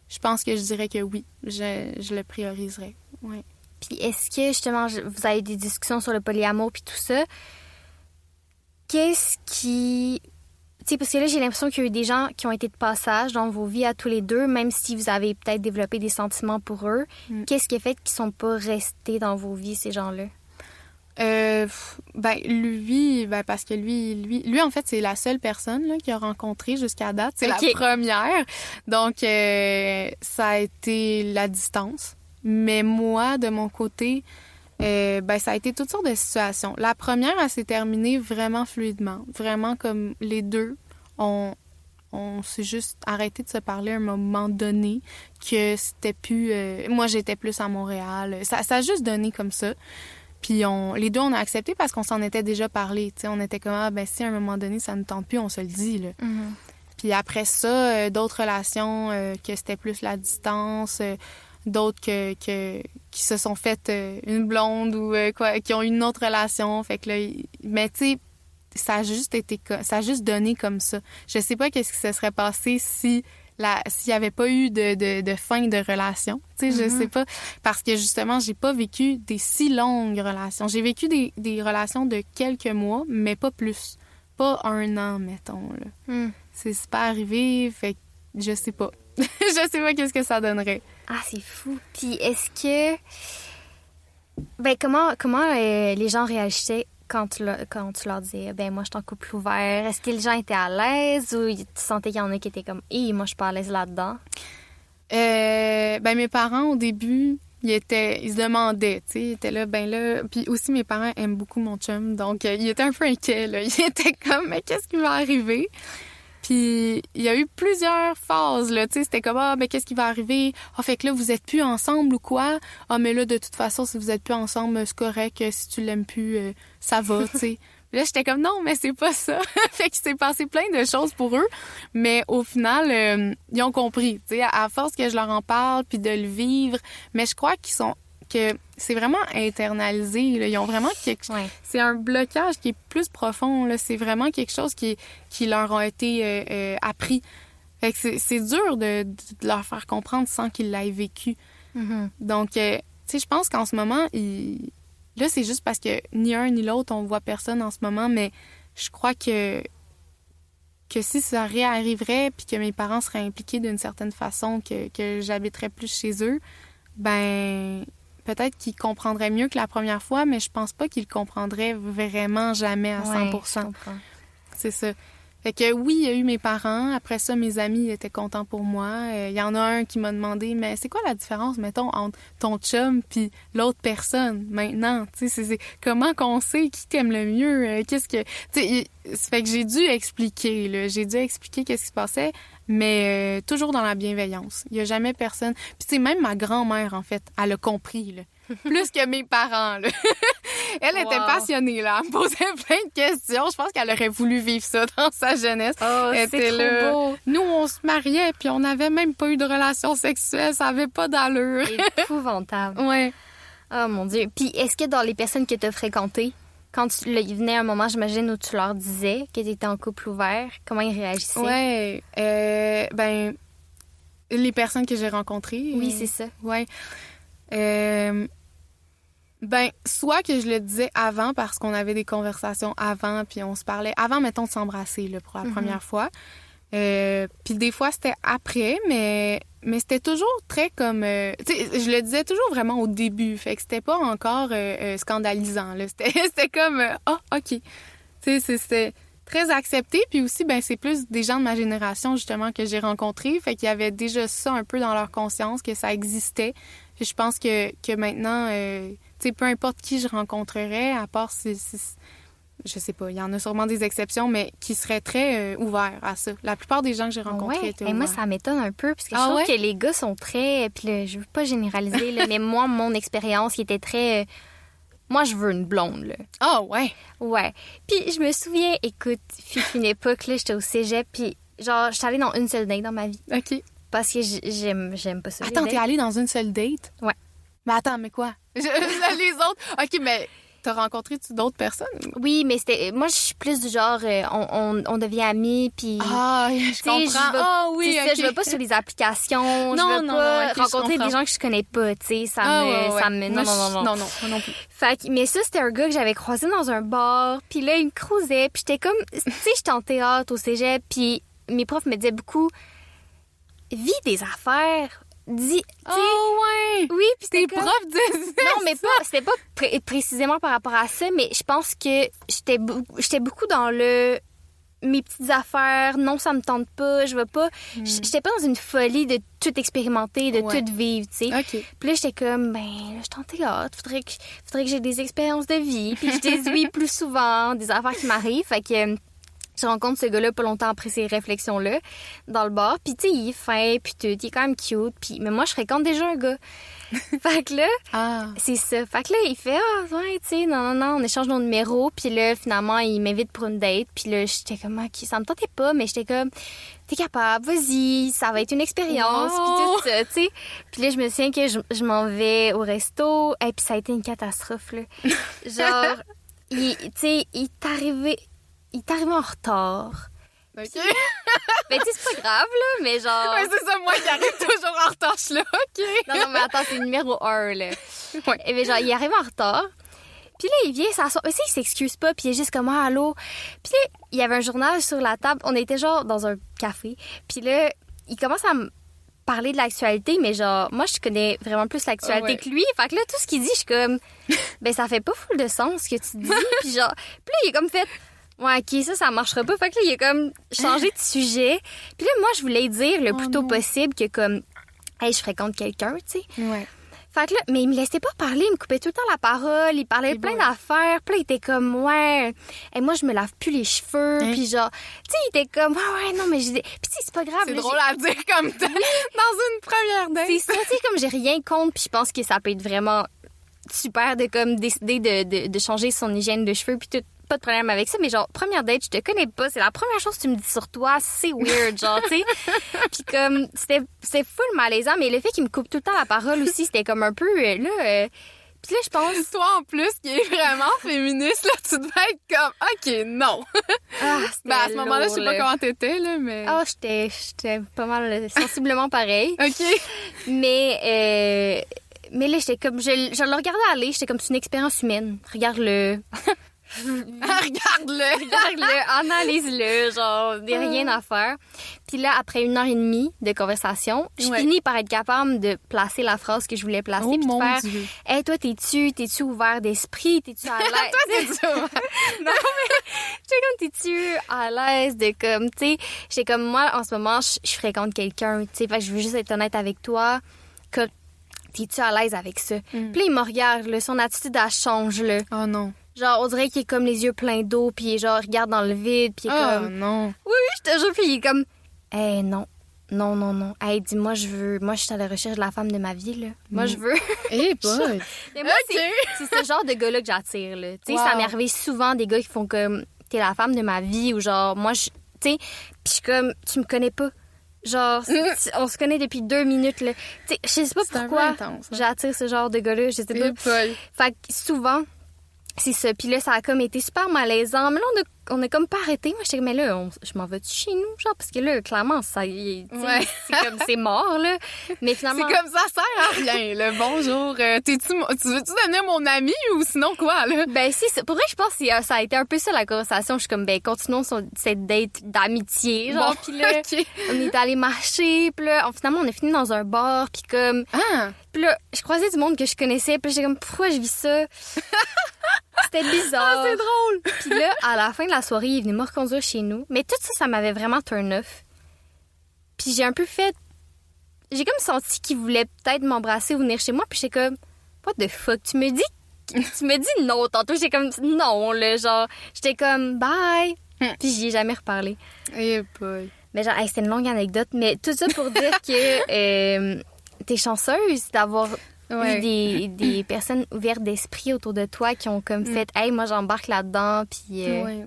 je pense que je dirais que oui, je le prioriserais. Ouais. Puis est-ce que, justement, vous avez des discussions sur le polyamour puis tout ça? Qu'est-ce qui... Tu sais, parce que là, j'ai l'impression qu'il y a eu des gens qui ont été de passage dans vos vies à tous les deux, même si vous avez peut-être développé des sentiments pour eux. Qu'est-ce qui a fait qu'ils sont pas restés dans vos vies, ces gens-là? Lui, parce que lui, en fait, c'est la seule personne là, qu'il a rencontrée jusqu'à date. C'est la première. Donc, ça a été la distance. Mais moi, de mon côté, ça a été toutes sortes de situations. La première, elle s'est terminée vraiment fluidement. Vraiment comme les deux ont on s'est juste arrêté de se parler à un moment donné, que c'était plus... moi, j'étais plus à Montréal. Ça a juste donné comme ça. Puis les deux, on a accepté parce qu'on s'en était déjà parlé. T'sais, on était comme, si à un moment donné, ça ne tente plus, on se le dit, là. Mhm. Puis après ça, d'autres relations, que c'était plus la distance, d'autres qui se sont faites une blonde ou qui ont eu une autre relation. Fait que là, mais tu sais, ça a juste donné comme ça. Je sais pas qu'est-ce qui se serait passé s'il y avait pas eu de fin de relation. Tu sais, je sais pas. Parce que justement, j'ai pas vécu des si longues relations. J'ai vécu des relations de quelques mois, mais pas plus. Pas 1 an, mettons, là. Mm. C'est pas arrivé, fait que je sais pas. Je sais pas qu'est-ce que ça donnerait. Ah, c'est fou. Puis est-ce que... Ben, comment les gens réagissaient quand tu leur disais, moi, je suis en couple ouvert? Est-ce que les gens étaient à l'aise ou tu sentais qu'il y en a qui étaient comme, moi, je suis pas à l'aise là-dedans? Mes parents, au début, ils se demandaient, tu sais, ils étaient là. Puis aussi, mes parents aiment beaucoup mon chum, donc ils étaient un peu inquiets, là. Ils étaient comme, mais qu'est-ce qui va arriver? Puis il y a eu plusieurs phases, là, tu sais, c'était comme, qu'est-ce qui va arriver? Fait que là, vous êtes plus ensemble ou quoi? Mais là, de toute façon, si vous êtes plus ensemble, c'est correct, si tu l'aimes plus, ça va, tu sais. Là, j'étais comme, non, mais c'est pas ça. Fait qu'il s'est passé plein de choses pour eux, mais au final, ils ont compris, tu sais, à force que je leur en parle, puis de le vivre, mais je crois que c'est vraiment internalisé, là. Ils ont vraiment c'est un blocage qui est plus profond, là. C'est vraiment quelque chose qui leur a été appris. Fait que c'est dur de leur faire comprendre sans qu'ils l'aient vécu. Mm-hmm. Donc, tu sais, je pense qu'en ce moment, là, c'est juste parce que ni un ni l'autre, on voit personne en ce moment, mais je crois que si ça réarriverait puis que mes parents seraient impliqués d'une certaine façon, que j'habiterais plus chez eux, peut-être qu'ils comprendraient mieux que la première fois, mais je pense pas qu'ils comprendraient vraiment jamais à 100%. Je comprends. C'est ça. Fait que oui, il y a eu mes parents. Après ça, mes amis étaient contents pour moi. Il y en a un qui m'a demandé, mais c'est quoi la différence, mettons, entre ton chum puis l'autre personne maintenant? Tu sais, c'est comment qu'on sait qui t'aime le mieux? Qu'est-ce que... Tu sais, fait que j'ai dû expliquer, là. J'ai dû expliquer qu'est-ce qui se passait, mais toujours dans la bienveillance. Il y a jamais personne... Puis c'est même ma grand-mère, en fait, elle a compris, là. Plus que mes parents, là. Elle était passionnée, là. Elle me posait plein de questions. Je pense qu'elle aurait voulu vivre ça dans sa jeunesse. Oh, elle c'est était trop là. beau. Nous, on se mariait, puis on n'avait même pas eu de relation sexuelle. Ça avait pas d'allure. Épouvantable. Ouais. Oh, mon Dieu. Puis est-ce que dans les personnes que tu as fréquentées, quand il venait un moment, j'imagine, où tu leur disais que tu étais en couple ouvert, comment ils réagissaient? Ouais. Les personnes que j'ai rencontrées. Oui, c'est ça. Ouais. Soit que je le disais avant parce qu'on avait des conversations avant, puis on se parlait avant, mettons, de s'embrasser là, pour la première fois. Puis des fois, c'était après, mais c'était toujours très comme... tu sais, je le disais toujours vraiment au début, fait que c'était pas encore scandalisant, là. C'était comme, OK. Tu sais, c'était très accepté, puis aussi, c'est plus des gens de ma génération, justement, que j'ai rencontrés, fait qu'il y avait déjà ça un peu dans leur conscience, que ça existait. Puis je pense que maintenant... tu sais, peu importe qui je rencontrerais, à part si je sais pas, il y en a sûrement des exceptions, mais qui seraient très ouverts à ça. La plupart des gens que j'ai rencontrés étaient ouverts. Moi, ça m'étonne un peu, parce que je trouve que les gars sont très... Puis là, je veux pas généraliser, là, mais moi, mon expérience, il était très... Moi, je veux une blonde, là. Ah, ouais? Ouais. Puis je me souviens, écoute, fut une époque, là, j'étais au cégep, puis genre, j'étais allée dans une seule date dans ma vie. OK. Parce que j'aime pas ça. Attends, t'es allée dans une seule date? Ouais. Mais attends, mais quoi? Les autres? OK, mais t'as rencontré-tu d'autres personnes? Oui, mais c'était... Moi, je suis plus du genre, on devient amis, puis... Ah, je comprends. Oui, OK. Je veux pas sur les applications. Non, je veux pas okay, rencontrer des gens que je connais pas, tu sais. Ça me... Non plus. Fait que, mais ça, c'était un gars que j'avais croisé dans un bar, puis là, il me croisait, puis j'étais comme... Tu sais, j'étais en théâtre au cégep, puis mes profs me disaient beaucoup... Vis des affaires... Dis, ouais! Oui, puis tes profs disaient non, mais pas, c'était pas précisément par rapport à ça, mais je pense que j'étais beaucoup dans mes petites affaires, non, ça me tente pas, je veux pas. J'étais pas dans une folie de tout expérimenter, de tout vivre, tu sais. OK. Puis là, j'étais comme, je suis en théâtre, faudrait que j'ai des expériences de vie, puis je dise oui plus souvent, des affaires qui m'arrivent, fait que... Je rencontre ce gars-là pas longtemps après ces réflexions-là, dans le bar. Puis, tu sais, il est fin, puis tout, il est quand même cute. Puis, mais moi, je fréquente déjà un gars. Fait que là, c'est ça. Fait que là, il fait, ouais, tu sais, non, on échange nos numéros. Puis là, finalement, il m'invite pour une date. Puis là, j'étais comme, OK, ça me tentait pas, mais j'étais comme, t'es capable, vas-y, ça va être une expérience. Wow. Puis tout ça, tu sais. Puis là, je me souviens que je m'en vais au resto. Et puis ça a été une catastrophe, là. Genre, tu sais, il est arrivé en retard. OK. Ben, tu sais, c'est pas grave, là, mais genre... Ouais, c'est ça, moi qui arrive toujours en retard, je suis là, OK. Non, mais attends, c'est le numéro 1, là. Ouais. Et bien, genre, il arrive en retard. Puis là, il vient s'asseoir. Mais tu sais, il s'excuse pas, puis il est juste comme, allô. Puis là, il y avait un journal sur la table. On était genre dans un café. Puis là, il commence à me parler de l'actualité, mais genre, moi, je connais vraiment plus l'actualité que lui. Fait que là, tout ce qu'il dit, je suis comme, ben, ça fait pas full de sens ce que tu dis. Puis genre, puis là, il est comme fait... Ouais, OK, ça marchera pas. Fait que là, il a comme changé de sujet. Puis là, moi, je voulais dire le plus tôt possible que comme, hey, je fréquente quelqu'un, tu sais. Ouais. Fait que là, mais il me laissait pas parler, il me coupait tout le temps la parole, il parlait de plein d'affaires. Puis là, il était comme, ouais, et moi, je me lave plus les cheveux. Puis genre, tu sais, il était comme, ouais, non, mais j'ai... Puis tu sais, c'est pas grave. C'est là, drôle à dire comme ça, dans une première date. C'est ça, tu sais, comme j'ai rien contre, puis je pense que ça peut être vraiment super de comme décider de changer son hygiène de cheveux, puis tout. Pas de problème avec ça, mais genre, première date, je te connais pas, c'est la première chose que tu me dis sur toi, c'est weird, genre, tu sais. Puis comme, c'était full malaisant, mais le fait qu'il me coupe tout le temps la parole aussi, c'était comme un peu, puis là, je pense... Toi, en plus, qui est vraiment féministe, là, tu devais être comme, OK, non. c'était À ce moment-là, je sais pas lourd, comment t'étais, là, mais... j'étais pas mal, sensiblement pareil. OK. Mais là, j'étais comme, je le regardais aller, j'étais comme, c'est une expérience humaine. Regarde-le. Regarde-le, analyse-le, genre, il n'y a rien à faire. Puis là, après 1h30 de conversation, je finis par être capable de placer la phrase que je voulais placer. Oh puis mon de faire, Dieu. hey, toi, t'es-tu ouvert d'esprit? T'es-tu à l'aise? Toi, t'es dur. Non, mais j'étais comme, t'es-tu à l'aise de comme, tu sais, j'étais comme, moi, en ce moment, je fréquente quelqu'un, tu sais, fait que je veux juste être honnête avec toi, que t'es-tu à l'aise avec ça? Puis là, il me regarde, là, son attitude, elle change, là. Oh non. Genre, on dirait qu'il est comme les yeux pleins d'eau, puis il est genre, regarde dans le vide, puis il est comme... non. Oui, je te jure, puis il est comme... Hey, non. Hey, dis-moi, moi, je suis à la recherche de la femme de ma vie, là. Moi, je veux... Eh, boy. Mais moi, c'est ce genre de gars-là que j'attire, là. Tu sais, ça m'est arrivé souvent, des gars qui font comme... T'es la femme de ma vie, ou genre, moi, tu sais... Puis je suis comme, tu me connais pas. Genre, on se connaît depuis 2 minutes, là. Tu sais, je sais pas pourquoi j'attire ce genre de gars-là, je sais pas. Fait que souvent... C'est ça. Puis là, ça a comme été super malaisant. Mais là, on a comme pas arrêté. Moi, j'étais comme, mais là, je m'en vais-tu chez nous? Genre, parce que là, clairement, ça, c'est comme, c'est mort, là. Mais finalement. C'est comme ça sert à rien, là. Bonjour. Tu veux-tu devenir mon ami ou sinon quoi, là? Ben, si, pour vrai, je pense que ça a été un peu ça, la conversation. Je suis comme, ben, continuons cette date d'amitié. Genre, bon, puis là, on est allé marcher. Puis là, finalement, on a fini dans un bar. Puis comme. Puis là, je croisais du monde que je connaissais. Puis j'étais comme, pourquoi je vis ça? C'était bizarre. C'est drôle. Puis là, à la fin de la soirée, il est venu me reconduire chez nous. Mais tout ça, ça m'avait vraiment turn off. Puis j'ai un peu fait... J'ai comme senti qu'il voulait peut-être m'embrasser ou venir chez moi. Puis j'étais comme, what the fuck? Tu me dis non tantôt. J'étais comme, non, là, genre... J'étais comme, bye. Puis j'y ai jamais reparlé. Eh boy. Mais genre, c'était une longue anecdote. Mais tout ça pour dire que t'es chanceuse d'avoir... eu des personnes ouvertes d'esprit autour de toi qui ont comme fait hey, moi j'embarque là-dedans puis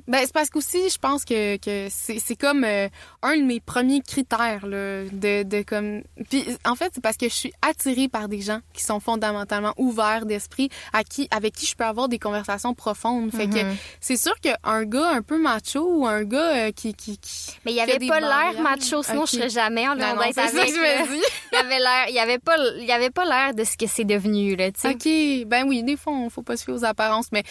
ben c'est parce qu'aussi je pense que c'est comme un de mes premiers critères là de comme puis en fait c'est parce que je suis attirée par des gens qui sont fondamentalement ouverts d'esprit avec qui je peux avoir des conversations profondes fait que c'est sûr qu'un gars un peu macho ou un gars qui mais il y avait pas l'air macho sinon je serais jamais en l'air d'être avec. C'est ça que je me dis. il y avait pas l'air de ce que c'est devenu, là, tu sais. OK. Ben oui, des fois, faut pas se fier aux apparences, mais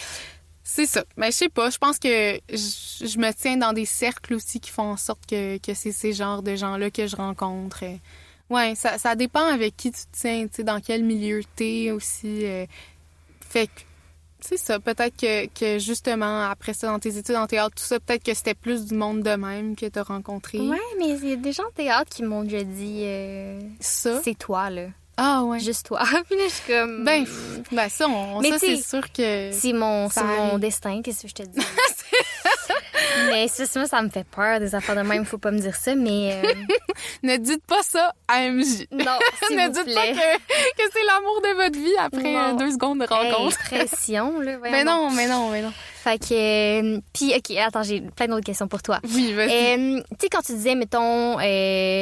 c'est ça. Mais je sais pas, je pense que je me tiens dans des cercles aussi qui font en sorte que c'est ces genres de gens-là que je rencontre. Ouais, ça dépend avec qui tu te tiens, tu sais, dans quel milieu t'es aussi. Fait que, c'est ça. Peut-être que justement, après ça, dans tes études en théâtre, tout ça, peut-être que c'était plus du monde de même que t'as rencontré. Ouais, mais il y a des gens de théâtre qui m'ont déjà dit ça. C'est toi, là. Ah ouais. Juste toi. Puis là, je suis comme... Ben ça, c'est sûr que... C'est mon destin, qu'est-ce que je te dis? Mais moi, ça me fait peur, des affaires de même. Faut pas me dire ça, mais... Ne dites pas ça à MJ. Non, s'il Ne vous dites plaît. pas que c'est l'amour de votre vie après 2 secondes de rencontre. Pression, là. Mais non. Fait que... Puis, OK, attends, j'ai plein d'autres questions pour toi. Oui, vas-y. Tu sais, quand tu disais, mettons,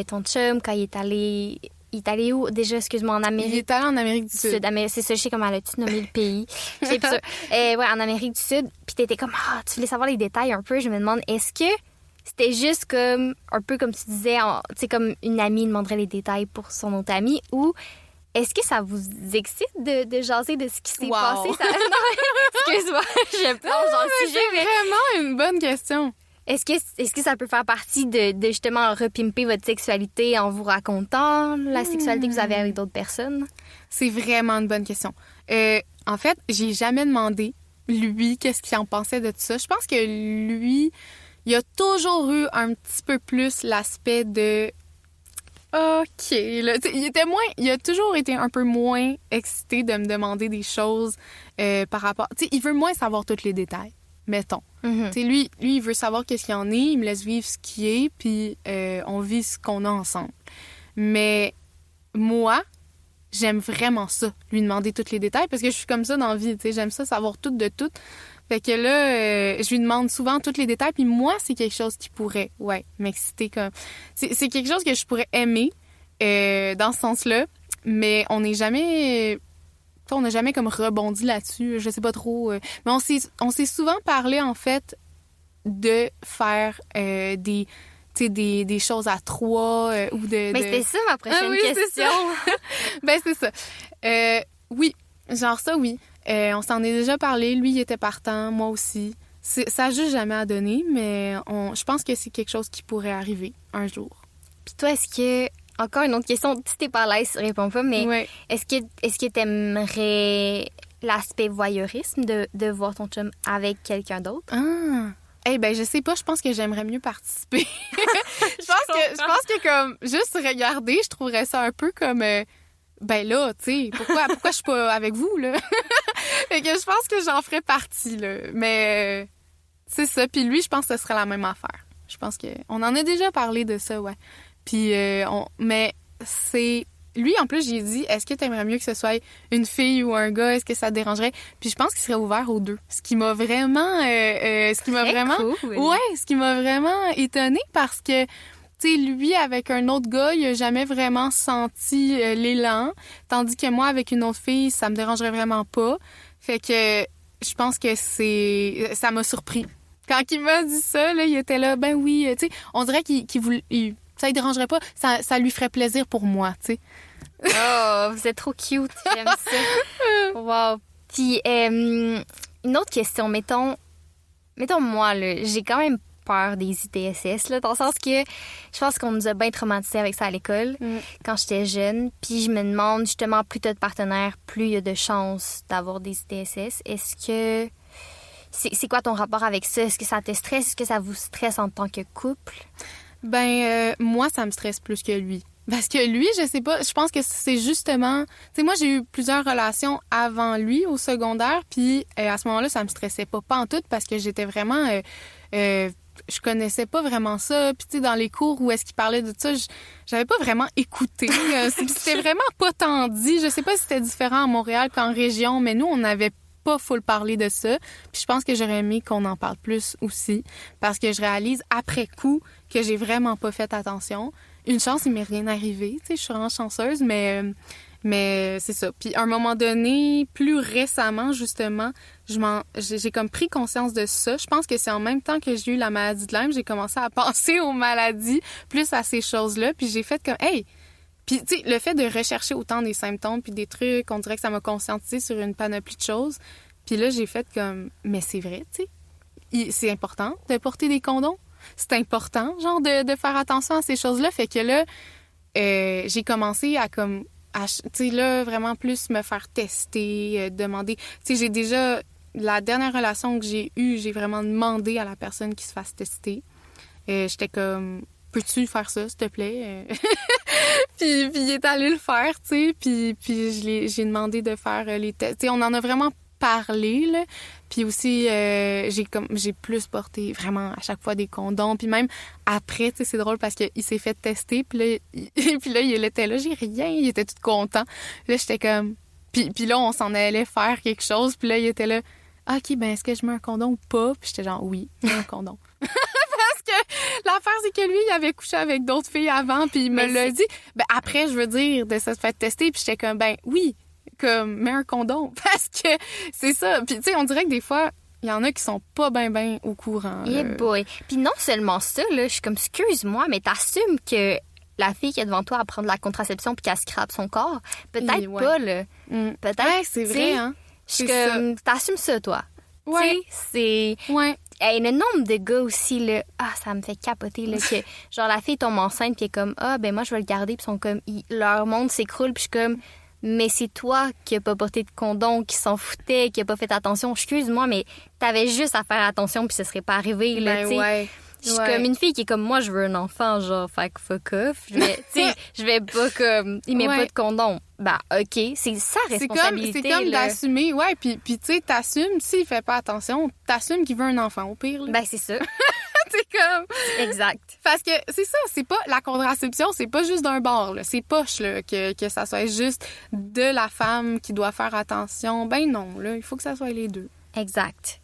ton chum, quand il est allé... Il est allé où? Déjà, excuse-moi, en Amérique... Il est allé en Amérique du Sud. C'est ça, je sais comment elle a-tu nommé le pays. C'est plus sûr. Ouais, en Amérique du Sud. Puis t'étais comme, tu voulais savoir les détails un peu. Je me demande, est-ce que c'était juste comme, un peu comme tu disais, tu sais, comme une amie demanderait les détails pour son autre amie, ou est-ce que ça vous excite de jaser de ce qui s'est passé? Non, excuse-moi, je plonge dans le sujet, C'est vraiment une bonne question. Est-ce que ça peut faire partie de justement repimper votre sexualité en vous racontant la sexualité que vous avez avec d'autres personnes? C'est vraiment une bonne question. En fait, j'ai jamais demandé, lui, qu'est-ce qu'il en pensait de tout ça. Je pense que lui, il a toujours eu un petit peu plus l'aspect de... OK, là, il a toujours été un peu moins excité de me demander des choses par rapport... Tu sais, il veut moins savoir tous les détails, mettons. Mm-hmm. Tu sais, lui, il veut savoir qu'est-ce qu'il y en est, il me laisse vivre ce qui est, puis on vit ce qu'on a ensemble. Mais moi, j'aime vraiment ça, lui demander tous les détails, parce que je suis comme ça dans la vie, tu sais, j'aime ça savoir tout de tout. Fait que là, je lui demande souvent tous les détails, puis moi, c'est quelque chose qui pourrait, m'exciter comme... C'est quelque chose que je pourrais aimer dans ce sens-là, mais on n'a jamais comme rebondi là-dessus, je sais pas trop. Mais on s'est souvent parlé, en fait, de faire des choses à 3 ou de... Mais c'était ça ma prochaine question. C'est ça. Oui, genre ça, oui. On s'en est déjà parlé. Lui, il était partant, moi aussi. Ça n'a juste jamais à donner, mais je pense que c'est quelque chose qui pourrait arriver un jour. Puis toi, est-ce que... Encore une autre question, si t'es pas à l'aise, réponds pas, mais ouais. Est-ce que t'aimerais l'aspect voyeurisme de voir ton chum avec quelqu'un d'autre? Ah! Je sais pas, je pense que j'aimerais mieux participer. je pense que comme juste regarder, je trouverais ça un peu comme là, tu sais, pourquoi je suis pas avec vous là? Fait que je pense que j'en ferais partie là, mais c'est ça. Puis lui, je pense que ce serait la même affaire. Je pense que on en a déjà parlé de ça, ouais. Puis mais c'est lui, en plus, j'ai dit, est-ce que t'aimerais mieux que ce soit une fille ou un gars? Est-ce que ça te dérangerait? Puis je pense qu'il serait ouvert aux deux. Ce qui m'a vraiment... Cool. Ouais, ce qui m'a vraiment étonnée parce que, tu sais, lui, avec un autre gars, il a jamais vraiment senti l'élan. Tandis que moi, avec une autre fille, ça me dérangerait vraiment pas. Fait que je pense que ça m'a surpris. Quand il m'a dit ça, là, il était là, ben oui, tu sais, on dirait qu'il voulait... Ça ne dérangerait pas, ça lui ferait plaisir pour moi, tu sais. Oh, vous êtes trop cute, j'aime ça. Wow. Puis, une autre question, mettons moi, là, j'ai quand même peur des ITSS, là, dans le sens que je pense qu'on nous a bien traumatisés avec ça à l'école quand j'étais jeune. Puis je me demande, justement, plus t'as de partenaires, plus il y a de chances d'avoir des ITSS. Est-ce que... C'est quoi ton rapport avec ça? Est-ce que ça te stresse? Est-ce que ça vous stresse en tant que couple? Moi, ça me stresse plus que lui. Parce que lui, je sais pas, je pense que c'est justement... Tu sais, moi, j'ai eu plusieurs relations avant lui au secondaire, puis à ce moment-là, ça me stressait pas en tout parce que j'étais vraiment... je connaissais pas vraiment ça. Puis, tu sais, dans les cours où est-ce qu'il parlait de ça, j'avais pas vraiment écouté. C'était vraiment pas tant dit. Je sais pas si c'était différent à Montréal qu'en région, mais nous, on n'avait pas full parler de ça. Puis je pense que j'aurais aimé qu'on en parle plus aussi parce que je réalise après coup que j'ai vraiment pas fait attention. Une chance, il m'est rien arrivé. Tu sais, je suis vraiment chanceuse, mais c'est ça. Puis à un moment donné, plus récemment, justement, j'ai comme pris conscience de ça. Je pense que c'est en même temps que j'ai eu la maladie de Lyme, j'ai commencé à penser aux maladies, plus à ces choses-là. Puis j'ai fait comme, hey! Puis, tu sais, le fait de rechercher autant des symptômes puis des trucs, on dirait que ça m'a conscientisé sur une panoplie de choses. Puis là, j'ai fait comme, mais c'est vrai, tu sais. C'est important de porter des condoms. C'est important, genre, de faire attention à ces choses-là. Fait que là, j'ai commencé à, comme, tu sais, là, vraiment plus me faire tester, demander. Tu sais, j'ai déjà, la dernière relation que j'ai eue, j'ai vraiment demandé à la personne qui se fasse tester. J'étais comme, peux-tu faire ça, s'il te plaît? puis il est allé le faire, tu sais. Puis j'ai demandé de faire les tests. Tu sais, on en a vraiment parler, là. Puis aussi, j'ai plus porté vraiment à chaque fois des condoms. Puis même après, tu sais, c'est drôle parce qu'il s'est fait tester. Puis là, il était là, j'ai rien. Il était tout content. Là, j'étais comme... Puis là, on s'en allait faire quelque chose. Puis là, il était là, ah, OK, ben est-ce que je mets un condom ou pas? Puis j'étais genre, oui, je mets un condom. Parce que l'affaire, c'est que lui, il avait couché avec d'autres filles avant. Puis il me l'a dit. Ben après, je veux dire, de se faire tester. Puis j'étais comme, ben oui, comme, mets un condom. Parce que c'est ça. Puis tu sais, on dirait que des fois, il y en a qui sont pas ben au courant. Yeah boy. Puis non seulement ça, là, je suis comme, excuse-moi, mais t'assumes que la fille qui est devant toi à prendre la contraception puis qu'elle scrape son corps. Peut-être pas, là. Peut-être. Ouais, c'est vrai, hein. Je suis comme, t'assumes ça, toi. Ouais. Tu sais, c'est... Ouais. Hey, le nombre de gars aussi, là, ça me fait capoter, là, que genre la fille tombe enceinte puis elle est comme, ben moi, je vais le garder, puis ils sont comme, leur monde s'écroule, puis je suis comme, mais c'est toi qui n'as pas porté de condom, qui s'en foutait, qui n'a pas fait attention. Excuse-moi, mais t'avais juste à faire attention, puis ce serait pas arrivé, là, tu sais. Ouais. Je suis comme une fille qui est comme, moi, je veux un enfant, genre, fait que fuck off. Je vais pas comme, il met pas de condom. Ben, OK, c'est sa responsabilité. C'est comme là. d'assumer, ouais, puis tu sais, t'assumes, s'il fait pas attention, t'assumes qu'il veut un enfant, au pire, là. Ben, c'est ça. C'est comme... Exact. Parce que c'est ça, c'est pas la contraception, c'est pas juste d'un bord, là. C'est poche, là, que ça soit juste de la femme qui doit faire attention. Ben non, là, il faut que ça soit les deux. Exact.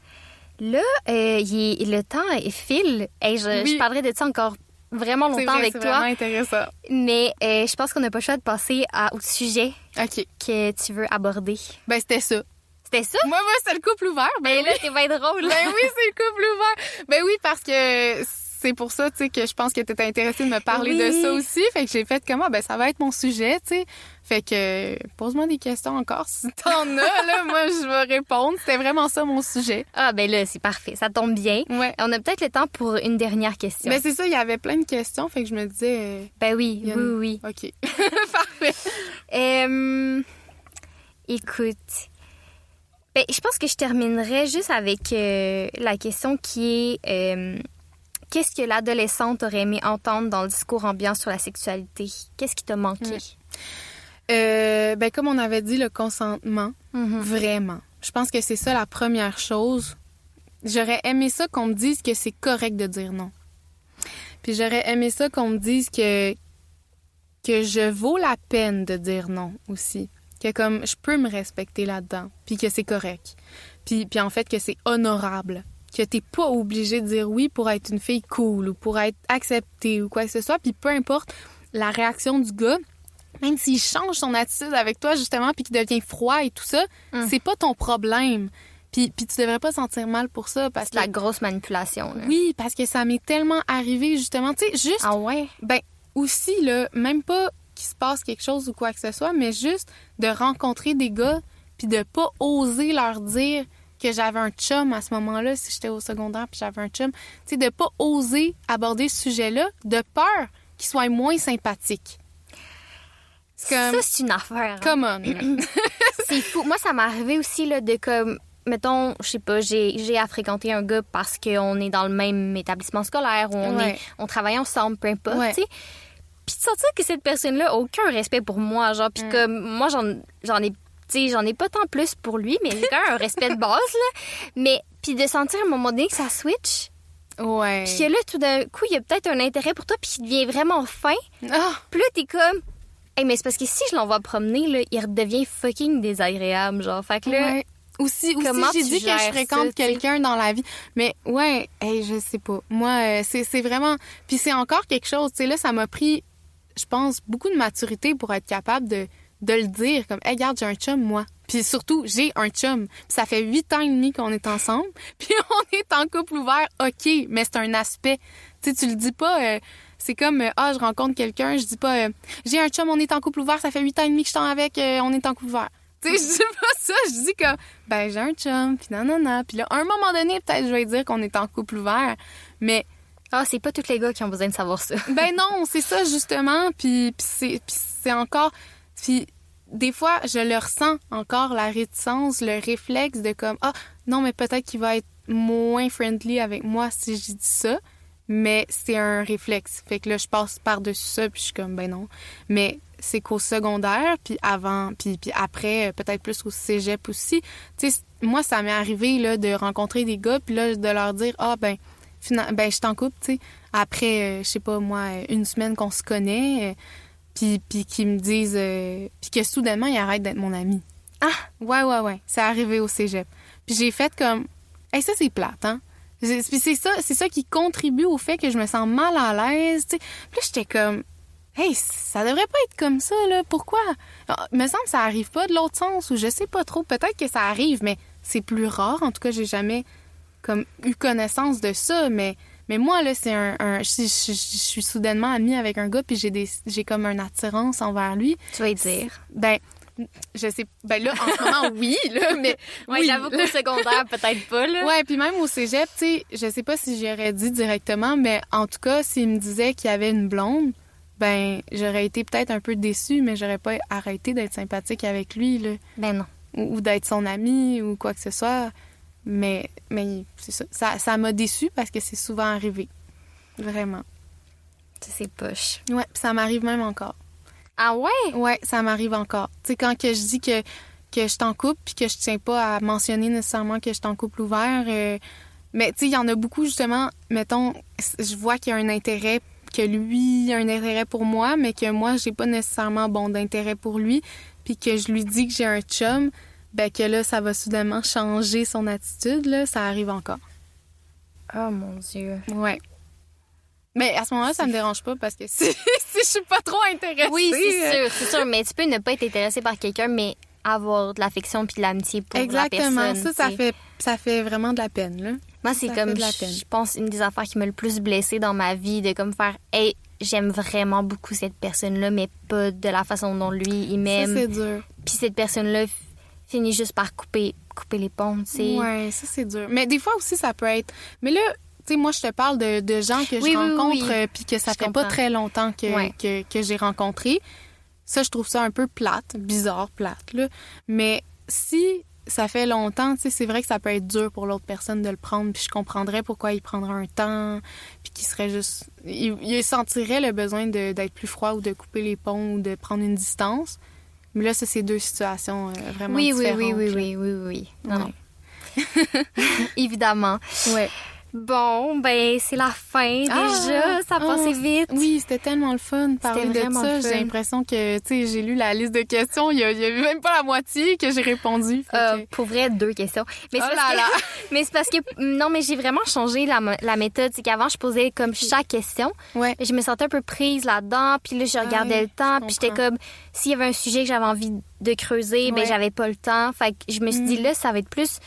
Là, le temps file. Hey, je parlerai de ça encore vraiment longtemps avec toi. C'est vraiment intéressant. Mais je pense qu'on n'a pas le choix de passer au sujet que tu veux aborder. Ben, c'était ça. C'était ça? Moi, c'est le couple ouvert. Ben là, c'est bien drôle. Ben oui, c'est le couple ouvert. Ben oui, parce que c'est pour ça, tu sais, que je pense que tu étais intéressée de me parler de ça aussi. Fait que j'ai fait comment? Ben, ça va être mon sujet, tu sais. Fait que pose-moi des questions encore si t'en as, là. Moi, je vais répondre. C'était vraiment ça, mon sujet. Ah, ben là, c'est parfait. Ça tombe bien. Ouais. On a peut-être le temps pour une dernière question. Ben, c'est ça, il y avait plein de questions. Fait que je me disais... Ben oui, oui. OK. Parfait. Écoute... Ben, je pense que je terminerai juste avec la question qui est qu'est-ce que l'adolescente aurait aimé entendre dans le discours ambiant sur la sexualité? Qu'est-ce qui t'a manqué? Ben, comme on avait dit, le consentement, vraiment. Je pense que c'est ça la première chose. J'aurais aimé ça qu'on me dise que c'est correct de dire non. Puis j'aurais aimé ça qu'on me dise que je vaux la peine de dire non aussi. Que comme je peux me respecter là-dedans, puis que c'est correct. Puis en fait que c'est honorable. Que t'es pas obligé de dire oui pour être une fille cool ou pour être acceptée ou quoi que ce soit. Puis peu importe la réaction du gars, même s'il change son attitude avec toi justement puis qu'il devient froid et tout ça, c'est pas ton problème. Puis tu devrais pas sentir mal pour ça parce que... C'est la grosse manipulation, là. Oui, parce que ça m'est tellement arrivé justement. Tu sais, juste... Ah ouais? Ben aussi, là, même pas qu'il se passe quelque chose ou quoi que ce soit, mais juste de rencontrer des gars puis de pas oser leur dire que j'avais un chum à ce moment-là, si j'étais au secondaire puis j'avais un chum. Tu sais, de pas oser aborder ce sujet-là de peur qu'il soit moins sympathique. Ça, c'est une affaire. Come on. C'est fou. Moi, ça m'est arrivé aussi, là, de comme... Mettons, je sais pas, j'ai à fréquenter un gars parce qu'on est dans le même établissement scolaire ou on travaille ensemble, peu importe, tu sais. Puis de sentir que cette personne-là a aucun respect pour moi, genre, puis comme moi, j'en ai pas tant plus pour lui, mais j'ai quand même un respect de base, là. Mais, puis de sentir à un moment donné que ça switch. Ouais. Puis que là, tout d'un coup, il y a peut-être un intérêt pour toi, puis il devient vraiment fin. Ah! Puis là, t'es comme... Hey, mais c'est parce que si je l'envoie promener, là, il redevient fucking désagréable, genre. Fait que là... Ouais. Aussi comment j'ai dit que je fréquente quelqu'un dans la vie. Mais ouais, je sais pas. Moi, c'est vraiment... Puis c'est encore quelque chose, tu sais, là, ça m'a pris... Je pense, beaucoup de maturité pour être capable de le dire. Comme, hey, regarde, j'ai un chum, moi. Puis surtout, j'ai un chum. Puis ça fait 8 ans et demi qu'on est ensemble. Puis on est en couple ouvert, OK, mais c'est un aspect. Tu sais, tu le dis pas... c'est comme, je rencontre quelqu'un, je dis pas, j'ai un chum, on est en couple ouvert, ça fait 8 ans et demi que je suis avec, on est en couple ouvert. Tu sais, je dis pas ça, je dis que, ben, j'ai un chum, puis nanana. Puis là, à un moment donné, peut-être, je vais dire qu'on est en couple ouvert, mais... Ah, c'est pas tous les gars qui ont besoin de savoir ça. Ben non, c'est ça, justement, puis c'est encore... Puis des fois, je le ressens encore, la réticence, le réflexe de comme, non, mais peut-être qu'il va être moins friendly avec moi si je dis ça, mais c'est un réflexe. Fait que là, je passe par-dessus ça, puis je suis comme, ben non. Mais c'est qu'au secondaire, puis avant, puis après, peut-être plus au cégep aussi. Tu sais, moi, ça m'est arrivé là, de rencontrer des gars, puis là, de leur dire « Ah, ben, je t'en couple, tu sais. » Après, je sais pas, moi, une semaine qu'on se connaît, puis qu'ils me disent... puis que soudainement, ils arrêtent d'être mon ami. Ah! Ouais. C'est arrivé au cégep. Puis j'ai fait comme... Hey, ça, c'est plate, hein? Puis c'est ça qui contribue au fait que je me sens mal à l'aise, tu sais. Puis là, j'étais comme... Hey, ça devrait pas être comme ça, là. Pourquoi? Il me semble que ça arrive pas de l'autre sens, ou je sais pas trop. Peut-être que ça arrive, mais c'est plus rare. En tout cas, j'ai jamais comme eu connaissance de ça, mais moi, là, c'est je suis soudainement amie avec un gars, puis j'ai comme une attirance envers lui. Tu vas y dire. Ben, je sais... Ben là, en ce moment, oui, là, mais... Oui, j'avoue qu'au secondaire, peut-être pas, là. Ouais, puis même au cégep, tu sais, je sais pas si j'aurais dit directement, mais en tout cas, s'il me disait qu'il y avait une blonde, ben, j'aurais été peut-être un peu déçue, mais j'aurais pas arrêté d'être sympathique avec lui, là. Ben non. Ou d'être son ami, ou quoi que ce soit. Mais c'est ça. Ça m'a déçue parce que c'est souvent arrivé. Vraiment. C'est poche. Ouais, puis ça m'arrive même encore. Ah ouais? Ouais, ça m'arrive encore. Tu sais, quand que je dis que je suis en couple puis que je tiens pas à mentionner nécessairement que je suis en couple ouvert, mais tu sais, il y en a beaucoup, justement, mettons, je vois qu'il y a un intérêt, que lui a un intérêt pour moi, mais que moi, j'ai pas nécessairement d'intérêt pour lui, puis que je lui dis que j'ai un chum, ben que là, ça va soudainement changer son attitude, là, ça arrive encore. Oh mon Dieu. Ouais. Mais à ce moment-là, ça me dérange pas parce que si je suis pas trop intéressée... Oui, c'est sûr. Mais tu peux ne pas être intéressé par quelqu'un, mais avoir de l'affection puis de l'amitié pour la personne. Exactement. Ça fait vraiment de la peine, là. Moi, c'est comme, je pense, une des affaires qui m'a le plus blessée dans ma vie, de comme faire, hey, j'aime vraiment beaucoup cette personne-là, mais pas de la façon dont lui, il m'aime. Ça, c'est dur. Puis cette personne-là finit juste par couper les ponts, tu sais. Ouais, ça, c'est dur. Mais des fois aussi, ça peut être... Mais là, tu sais, moi, je te parle de gens que je rencontre, puis que ça fait pas très longtemps que j'ai rencontré. Ça, je trouve ça un peu plate, bizarre, plate, là. Mais si ça fait longtemps, tu sais, c'est vrai que ça peut être dur pour l'autre personne de le prendre, puis je comprendrais pourquoi il prendrait un temps, puis qu'il serait juste... Il sentirait le besoin d'être plus froid ou de couper les ponts ou de prendre une distance. Mais là, ça, c'est deux situations vraiment différentes. Oui. Non. Évidemment. Ouais. Bon, ben c'est la fin déjà. Ça a passé vite. Oui, c'était tellement le fun de parler de ça. J'ai l'impression que, tu sais, j'ai lu la liste de questions. Il y a même pas la moitié que j'ai répondu. Pour vrai, 2 questions. Mais mais c'est parce que... Non, mais j'ai vraiment changé la méthode. C'est qu'avant, je posais comme chaque question. Ouais. Je me sentais un peu prise là-dedans. Puis là, je regardais le temps. Puis j'étais comme... S'il y avait un sujet que j'avais envie de creuser, ben j'avais pas le temps. Fait que je me suis dit, là, ça va être plus...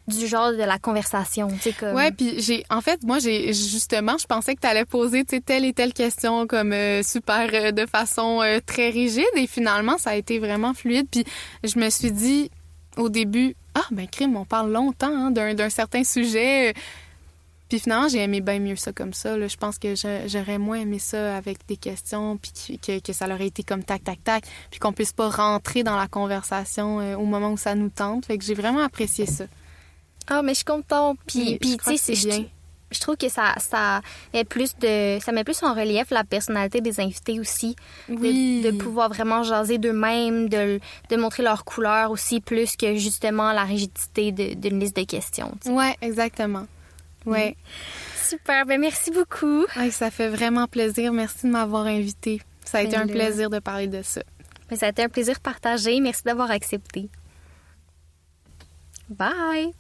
du genre de la conversation, tu sais, comme... Ouais, puis moi, justement, je pensais que t'allais poser, tu sais, telle et telle question comme super de façon très rigide, et finalement, ça a été vraiment fluide, puis je me suis dit, au début, crime, on parle longtemps, hein, d'un certain sujet, puis finalement, j'ai aimé bien mieux ça comme ça, là. Je pense que j'aurais moins aimé ça avec des questions, puis que ça aurait été comme tac, tac, tac, puis qu'on puisse pas rentrer dans la conversation au moment où ça nous tente, fait que j'ai vraiment apprécié ça. Ah, mais je suis contente. Puis tu sais, je trouve que ça met plus en relief la personnalité des invités aussi. Oui. De pouvoir vraiment jaser d'eux-mêmes, de montrer leur couleur aussi, plus que justement la rigidité d'une liste de questions. T'sais. Ouais, exactement. Ouais. Super. Ben merci beaucoup. Ouais, ça fait vraiment plaisir. Merci de m'avoir invitée. Ça a été un plaisir de parler de ça. Ben, ça a été un plaisir partagé. Merci d'avoir accepté. Bye!